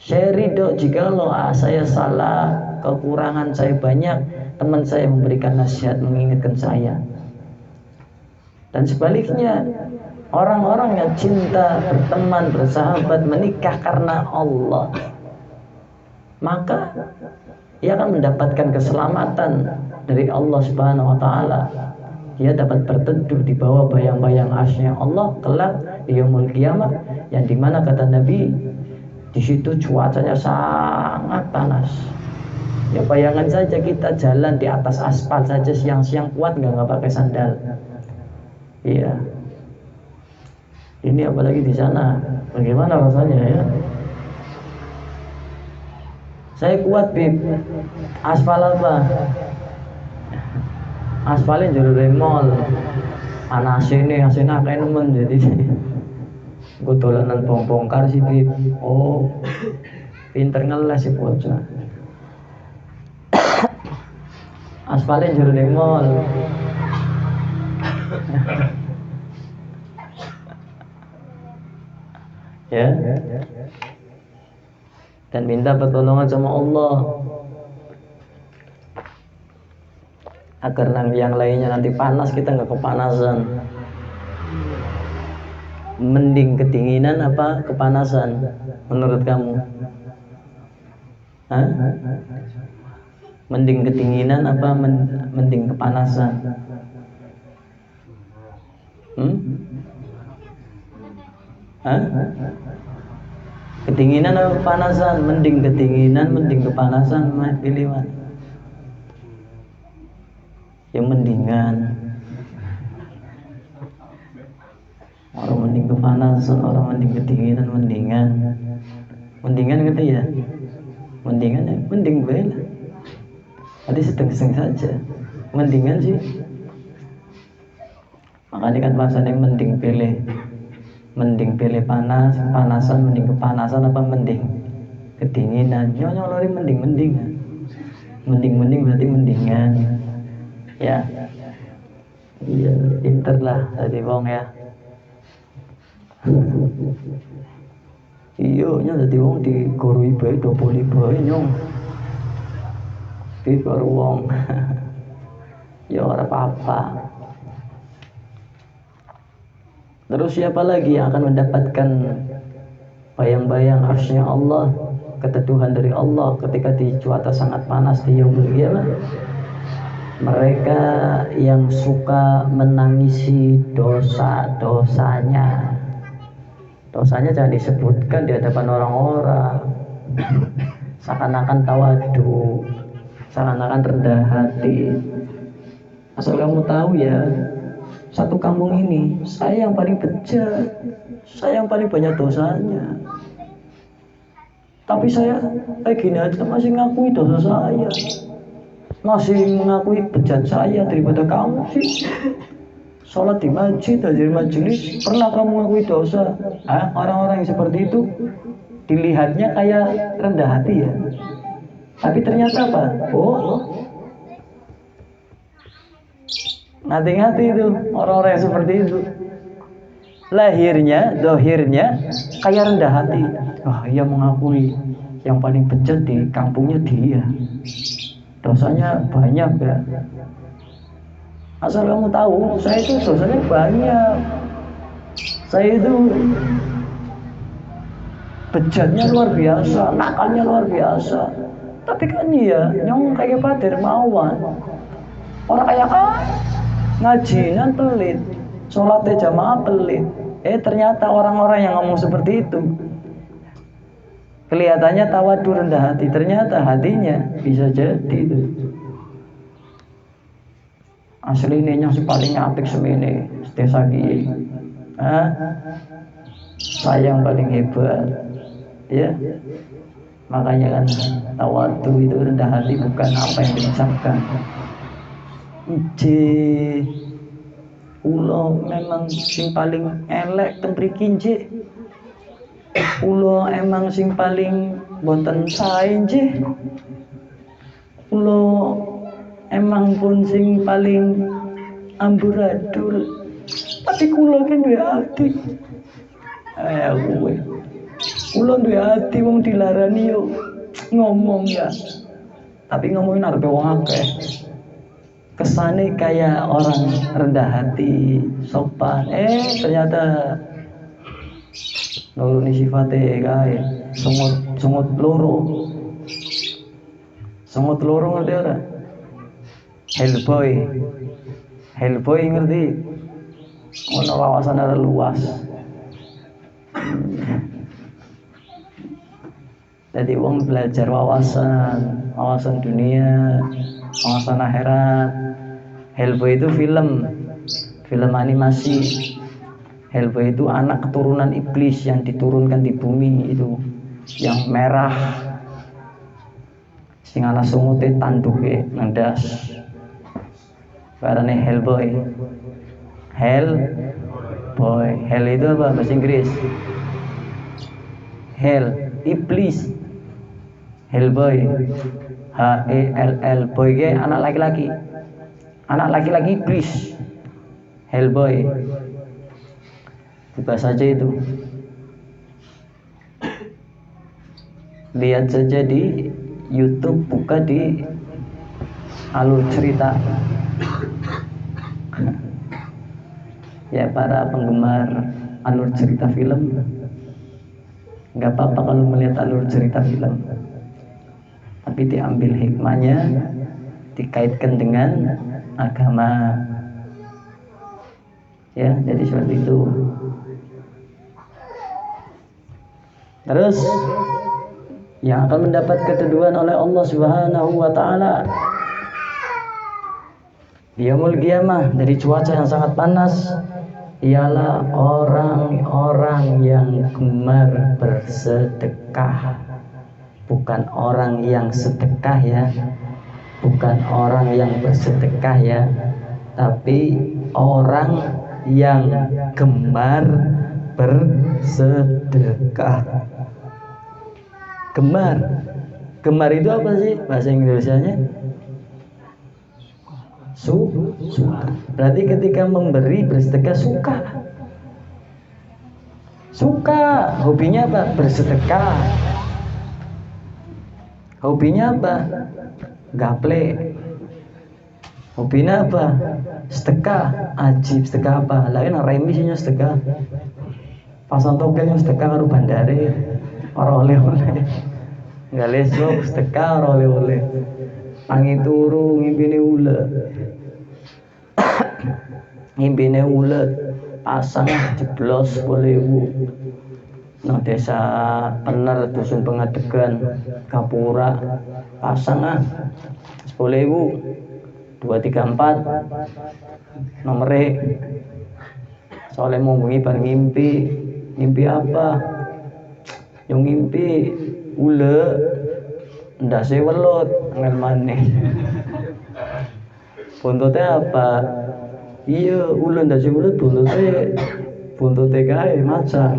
Saya ridho jikalau saya salah, kekurangan saya banyak, teman saya memberikan nasihat, mengingatkan saya. Dan sebaliknya, orang-orang yang cinta, berteman, bersahabat, menikah karena Allah, maka ia akan mendapatkan keselamatan dari Allah Subhanahu wa taala. Dia dapat berteduh di bawah bayang-bayang arsy-Nya Allah kelak di yaumul qiyamah, yang dimana kata Nabi, di situ cuacanya sangat panas. Ya bayangan saja kita jalan di atas aspal saja siang-siang kuat nggak pakai sandal. Iya. Ini apalagi di sana, bagaimana rasanya ya? Saya kuat bib. Aspal apa? Aspalnya jero remol. Panas ini asina kayak nemen jadi. Gue dolanan bongkar sih bib. Oh, pinter ngeles sih bocah. Aspalnya jero remol. Ya. Dan minta pertolongan sama Allah agar yang lainnya nanti panas kita nggak kepanasan. Mending kedinginan apa kepanasan menurut kamu? Hah? Mending kedinginan apa mending kepanasan? Hah? Kedinginan atau kepanasan? Mending kedinginan, mending kepanasan, pilih mana? Yang mendingan. Orang mending kepanasan, orang mending kedinginan, mendingan. Mendingan gitu ya? Mendingan ya? Mending gue lah. Tadi sedang-sedang saja. Mendingan sih. Makanya kan bahasanya mending pilih. Mending pilih panas, panasan, mending kepanasan apa mending kedinginan. Nyonya lori mending-mendingan. Mending-mending berarti mendingan. Ya. Iya, pinter lah tadi wong ya. Iya, nya dadi wong digorui bae dopoli bae nyong. Pi karo wong. Ya ora apa-apa. Terus siapa lagi yang akan mendapatkan bayang-bayang arsy-Nya Allah, keteduhan dari Allah ketika di cuaca sangat panas di yaumul qiyamah? Mereka yang suka menangisi dosa-dosanya. Dosanya jangan disebutkan di hadapan orang-orang. Seakan-akan tawadu, seakan-akan rendah hati. Asal kamu tahu ya, satu kampung ini saya yang paling bejat, saya yang paling banyak dosanya. Tapi saya kayak gini aja masih ngakui dosa saya, masih mengakui bejat saya daripada kamu sih. Sholat di masjid, hadir majelis, pernah kamu ngakui dosa? Orang-orang yang seperti itu dilihatnya kayak rendah hati ya, tapi ternyata apa? Oh, Hati-hati itu orang-orang yang seperti itu. Dohirnya kayak rendah hati. Wah, ia mengakui yang paling bejat di kampungnya dia. Dosanya banyak ya. Asal kamu tahu, saya itu dosanya banyak. Saya itu bejatnya luar biasa, nakalnya luar biasa. Tapi kan iya, nyong kayak Pak Dermawan. Orang kayak ngajinan pelit, sholatnya jamaah pelit. Ternyata orang-orang yang ngomong seperti itu kelihatannya tawadu rendah hati, ternyata hatinya bisa jadi itu aslinya si paling apik semene desa kiai. Saya yang paling hebat ya. Makanya kan tawadu itu rendah hati bukan apa yang diucapkan. Ulo memang sing paling elek teng mriki nggih. Ulo emang sing paling boten sae nggih. Ulo emang pun sing paling amburadul. Tapi kula ki duwe ati. Kowe. Kula duwe ati wong dilarani yo ngomong ya. Tapi ngomongin arepe wong akeh. Kesane kayak orang rendah hati, sopan. Ternyata nuruni sifatnya kayak sungut loro. Sungut loro ngerti ora? Hellboy ngerti? Ono wawasan ada luas. Jadi wong belajar wawasan dunia, wawasan akhirat. Hellboy itu film animasi. Hellboy itu anak keturunan iblis yang diturunkan di bumi itu, yang merah. Sing ana sungute tanduke ngendas. Karena Hellboy. Hell itu apa bahasa Inggris? Hell, iblis. Hellboy. Hell, boy ge anak laki-laki. Anak laki-laki iblis. Hellboy. Buka saja itu. Lihat saja di YouTube, buka di alur cerita. Ya para penggemar alur cerita film, nggak apa-apa kalau melihat alur cerita film, tapi diambil hikmahnya, dikaitkan dengan agama. Ya, jadi seperti itu. Terus yang akan mendapat keteduhan oleh Allah Subhanahu wa taala di yaumul qiyamah dari cuaca yang sangat panas ialah orang-orang yang gemar bersedekah. Bukan orang yang sedekah ya. Bukan orang yang bersedekah ya. Tapi orang yang gemar bersedekah. Gemar itu apa sih bahasa Indonesianya? Suka. Berarti ketika memberi bersedekah suka. Hobinya apa? Bersedekah. Hobinya apa? Gaple. Hobinya apa? Sedekah. Ajib. Sedekah apa? Lain remisinya sedekah. Pasang tokennya sedekah karo bandare. Ora oleh-oleh. Enggak lesok sedekah ora oleh-oleh. Tangi turu ngimpine ulet. Ngimpine ulet pasang jeblos 10.000. Nah desa Pener dusun Pengadegan Gapura pasang 10.000 234 nomere. Soalnya mau ngimpi apa? Yang ngimpi ulet ndak sewelut angel maneh. Buntutnya apa? Iya, ulet ndak sewelut buntute kae macan.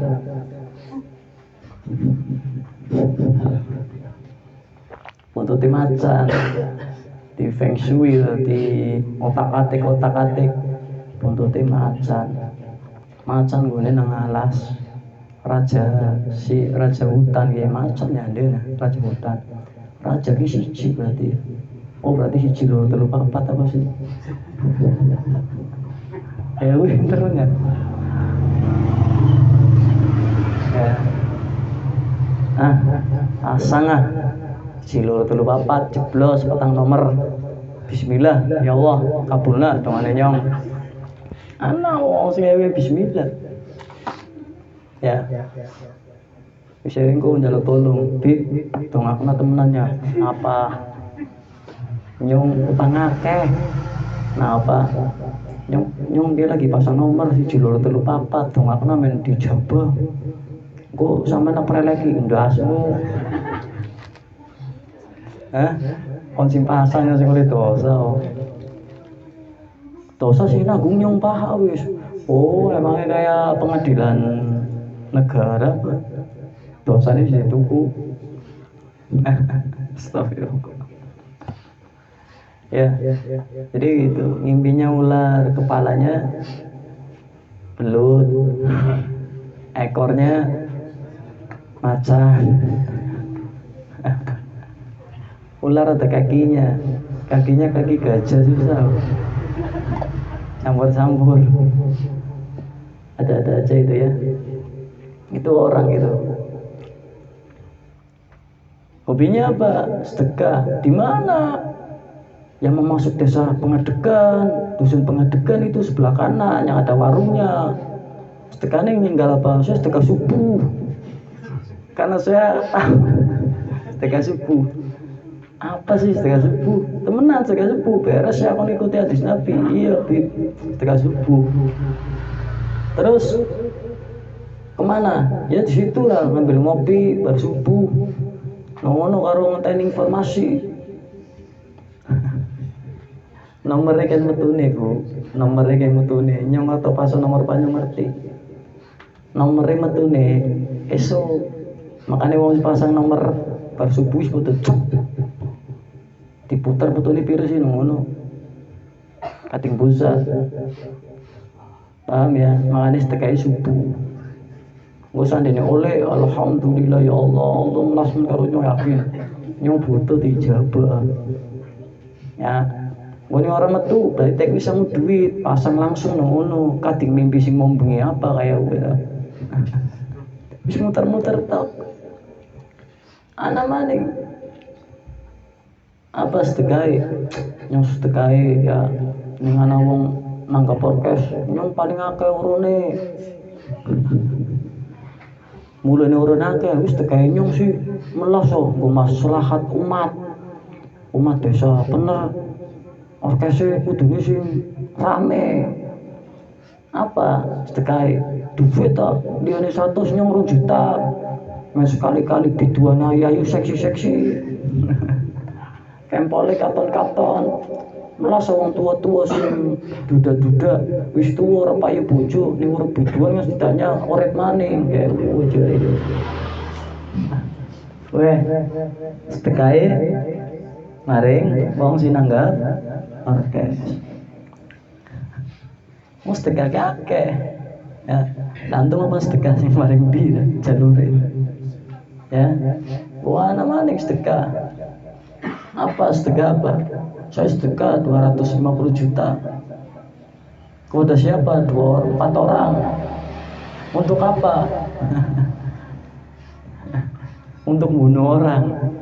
Buntute macan. di feng shui, di otak-atik buntute macan gue nang alas raja hutan kayak macan ya dia raja hutan raja ki siji berarti siji lho telu papat apa sih terus ya asang silo telu papat jeblos petang nomor bismillah ya Allah kabulna dongane nyong ana wong sing ewe bismillah ya wis engko njaluk tolong Bib dongakna temenannya apa nyong utang akeh nah apa nyong dia lagi pasang nomor siji loro telu papat dongakna men dijaba kok sampean apa lagi ndasmu kon sing pasang sing oleh dosa sih nanggung nyong paha wis emangnya kayak pengadilan negara dosanya bisa tuku astagfirullah ya jadi itu mimpinya ular kepalanya belut ekornya macan ular ada kakinya kaki gajah susah campur ada aja itu ya itu orang itu hobinya apa sedekah di mana yang mau masuk desa pengadegan dusun pengadegan itu sebelah kanan yang ada warungnya sedekahnya ninggal apa saya sedekah subuh karena saya sedekah subuh apa sih sedekah subuh temenan sedekah subuh beres ya aku ikuti hadis Nabi iya sedekah subuh terus kemana ya di situ lah ngambil ngopi bar subuh ngono karo ngenteni informasi nomornya kan metune Bu nomornya kan metune nyong atau pas nomor panjang ngerti nomornya metune esok makanya mau pasang nomor bar subuh wis putus diputar metune piro sih ngono kating busa paham ya makanya sedekah subuh gue sandene oleh alhamdulillah ya Allah melasmen karo nyong yakin nyong butuh dijabah ya gue orang metu berarti tek bisa mau duit pasang langsung ngono kading mimpi sing mau bengi apa kayak gue bisa muter-muter tak anak maning apa sedekah nyong sedekah ya ning ana wong nanggap podcast nyong paling akeh urune mulane urun akeh wis tekae nyong sih melas nggo maslahat umat desa bener orkese kudune sing rame apa tekae duit ta diane 100 nyong 2 juta men sekali-kali biduan ayu seksi-seksi kempole katon-katon melas wong tua-tua sing duda-duda wis tuwa ora payu bojo ning urip biduan wis ditanya urip maning kayak bojo itu. Sedekahe maring wong sing nanggap orkes. Mesti sedekah akeh. Ya, lantung apa sedekah sing maring ndi jalure. Ya. Wah, maning sedekah. Apa sedekah apa? Saya sedekah 250 juta. Kepada siapa? 4 orang. Untuk apa? Untuk bunuh orang.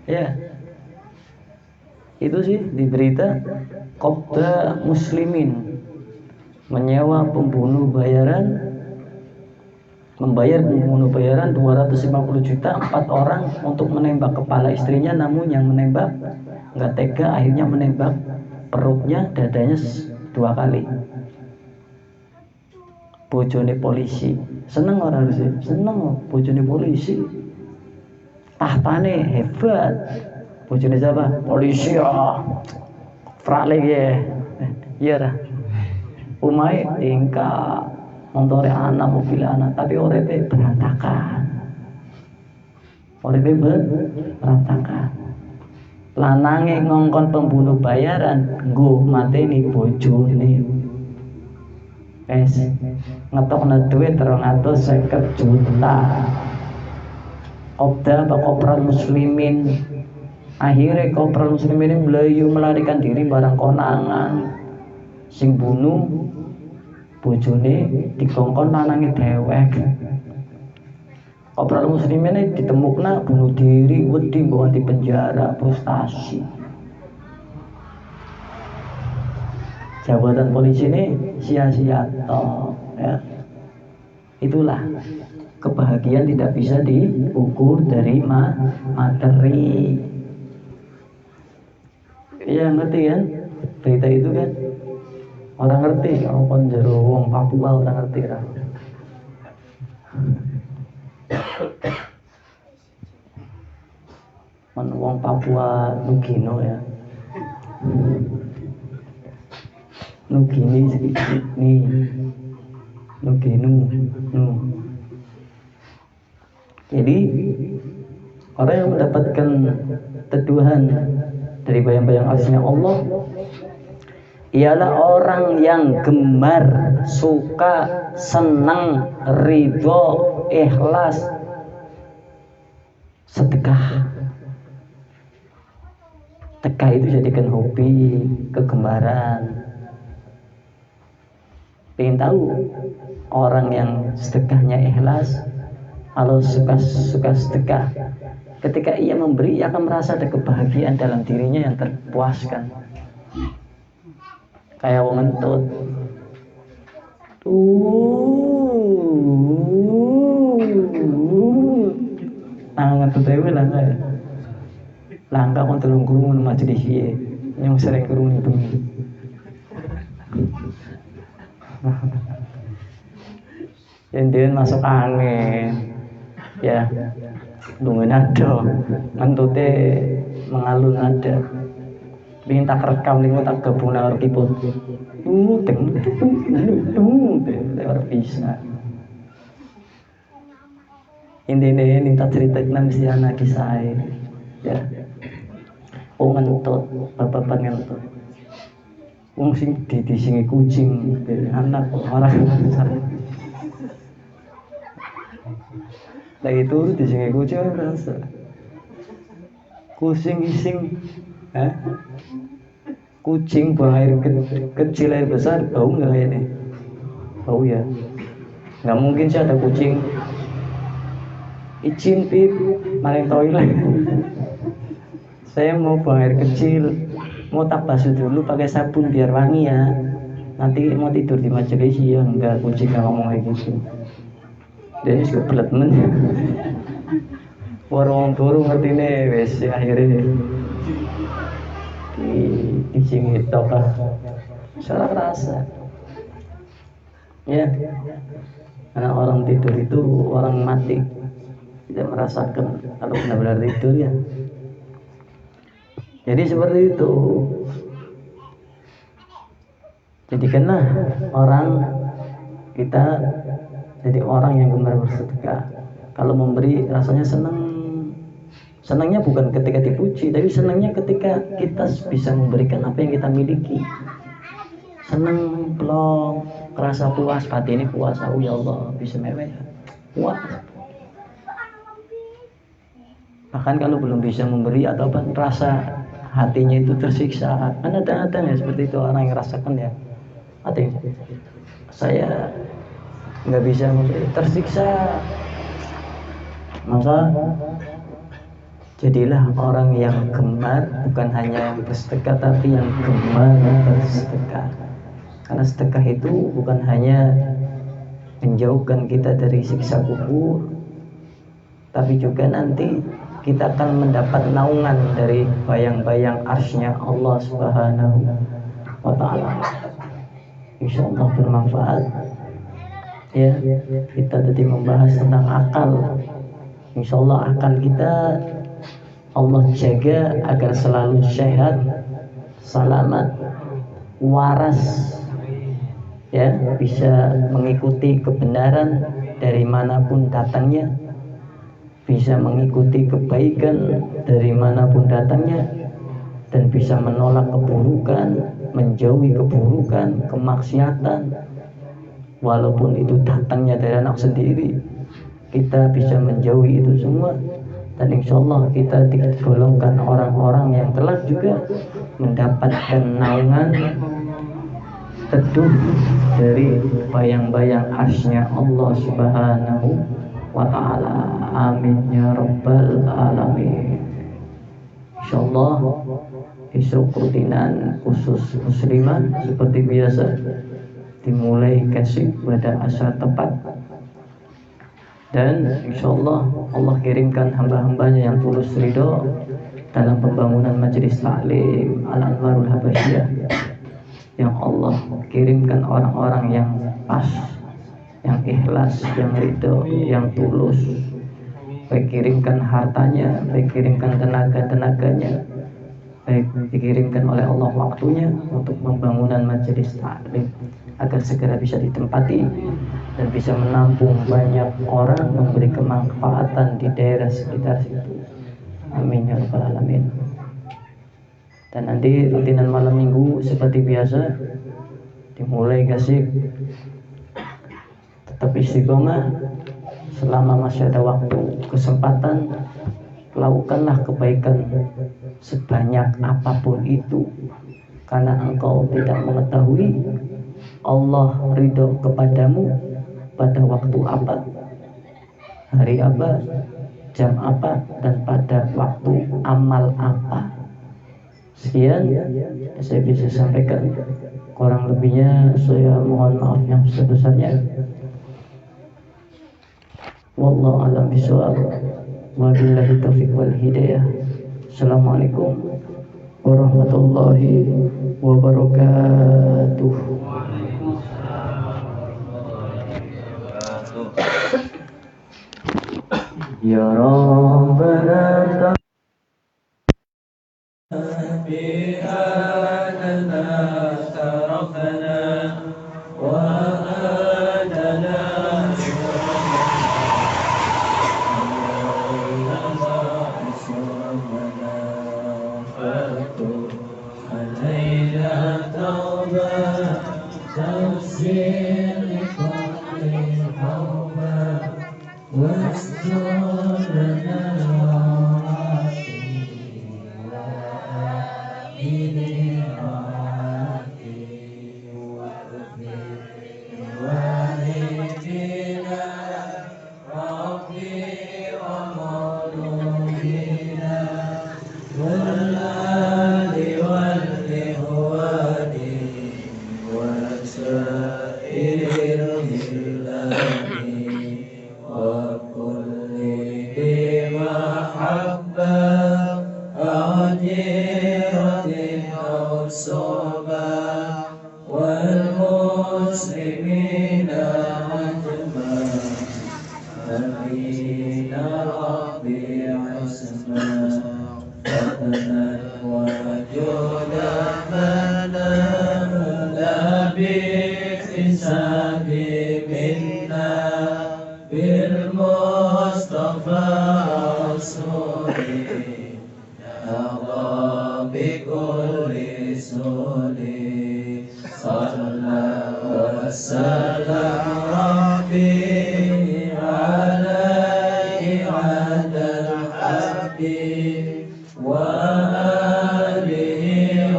Ya. Itu sih di berita Kopda Muslimin menyewa pembunuh membayar pembunuh bayaran 250 juta 4 orang untuk menembak kepala istrinya, namun yang menembak nggak tega, akhirnya menembak perutnya, dadanya 2 kali. Bojone polisi seneng orang sih, seneng bojone polisi, tahtane hebat. Bojone siapa? Polisi frale ya, iya dah. Umai tingkah montore anak, mobil anak, tapi orepe berantakan. Orepe berantakan. lanange ngongkon pembunuh bayaran nggo mateni bojone. Ngetokno duit 250 juta. Obda apa Kopral Muslimin, akhirnya Kopral Muslimin ini melayu melarikan diri barang konangan. Sing bunuh bojone dikongkon lanange dewek. Kopral Muslimin ini ditemukna bunuh diri, wedi mbok di penjara, frustasi. Jabatan polisi ini sia-sia toh, ya. Itulah kebahagiaan tidak bisa diukur dari materi. Iya ngerti kan? Berita itu kan orang ngerti, orang konjero wong Papua orang ngerti kan? Wong Papua Nugino ya. Nugini sedikit nih. Nuginu. Jadi orang yang mendapatkan teduhan dari bayang-bayang arsy-Nya Allah ialah orang yang gemar, suka, senang, ridho, ikhlas, sedekah. Sedekah itu jadikan hobi, kegemaran. Pengen tahu orang yang sedekahnya ikhlas, kalau suka sedekah, ketika ia memberi, ia akan merasa ada kebahagiaan dalam dirinya yang terpuaskan. Kayak wong ngentut. Ngentut dewe langka ya. Langka kon telung krungu majelis piye. Yang sering krungu bengi. Yang masuk angin. Ya. Dungu nada. Ngentute mengalun nada. Bikin tak rekam nih, tak gabung nawar kiput. Lewat bisa. Intinya ini tak cerita mesti anak kisah. Ya. Ngentut, bapak ngentut. Wong sing disingi kucing, anak orang besar. Lagi turun disingi kucing rasa. Kucing ising, kucing buang air kecil air besar bau nggak ini? Bau ya. Nggak mungkin sih ada kucing. Izin pip, maling toilet. Saya mau buang air kecil. Mau tak basuh dulu pakai sabun biar wangi ya. Nanti mau tidur di majelis ya. Enggak, kucing nggak ngomong kayak gitu. Dan ini juga belet men. Warung turu ngerti nih, wes akhirnya di sini tokah salah rasa. Ya, karena orang tidur itu orang mati tidak merasakan kalau benar-benar tidur ya. Jadi seperti itu. Jadikanlah orang kita jadi orang yang gemar bersedekah. Kalau memberi rasanya senang. Senangnya bukan ketika dipuji, tapi senangnya ketika kita bisa memberikan apa yang kita miliki. Senang, plong, kerasa puas, hati ini puas. Oh ya Allah, bisa mewah. Puas. Bahkan kalau belum bisa memberi atau apa, rasa hatinya itu tersiksa. Kan ada ya seperti itu orang yang rasakan ya. Hati saya nggak bisa memberi, tersiksa. Maka jadilah orang yang gemar, bukan hanya yang bersedekah, tapi yang gemar bersedekah. Karena sedekah itu bukan hanya menjauhkan kita dari siksa kubur, tapi juga nanti kita akan mendapat naungan dari bayang-bayang arsy-Nya Allah Subhanahu wa Ta'ala. Insyaallah bermanfaat. Ya, kita tadi membahas tentang akal. Insyaallah akal kita Allah jaga agar selalu sehat, selamat, waras, ya, bisa mengikuti kebenaran dari manapun datangnya, bisa mengikuti kebaikan dari manapun datangnya, dan bisa menolak keburukan, menjauhi keburukan, kemaksiatan, walaupun itu datangnya dari anak sendiri. Kita bisa menjauhi itu semua, dan insya Allah kita digolongkan orang-orang yang telah juga mendapatkan naungan teduh dari bayang-bayang arsy-Nya Allah Subhanahu wa ta'ala. Amin ya rabbal alamin. Insyaallah besok rutinan khusus muslimah seperti biasa dimulai kasih pada asar tepat, dan insyaallah Allah kirimkan hamba-hambanya yang tulus ridho dalam pembangunan majelis taklim Al-Anwarul Habasyiyah, yang Allah kirimkan orang-orang yang pas, yang ikhlas, yang ridho, yang tulus, baik kirimkan hartanya, baik kirimkan tenaga-tenaganya, baik dikirimkan oleh Allah waktunya untuk pembangunan majelis taklim agar segera bisa ditempati dan bisa menampung banyak orang, memberi kemanfaatan di daerah sekitar situ. Amin ya rabbal alamin. Dan nanti rutinan malam minggu seperti biasa dimulai kasih, tetap istiqomah selama masih ada waktu, kesempatan, lakukanlah kebaikan sebanyak apapun itu, karena engkau tidak mengetahui Allah ridho kepadamu pada waktu apa, hari apa, jam apa, dan pada waktu amal apa. Sekian saya bisa sampaikan, kurang lebihnya saya mohon maaf yang sebesarnya. Wallahu a'lam bishawab. Wabillahi taufiq wal hidayah. Assalamualaikum warahmatullahi wabarakatuh. Ya Rabbana bi'anana tarafana wa adana والمسلمين أجمعين ربي عصمة فتنا وجودا فلا باكتساب منا بالمصطفى رسولي نرى بكل سولي صلى وسلم ربي عليه عدد الحبيب وآله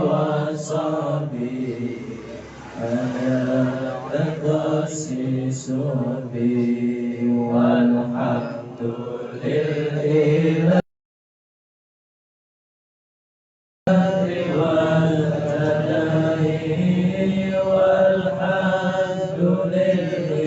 وصحبه على تخصيص به والحمد لله والحمد لله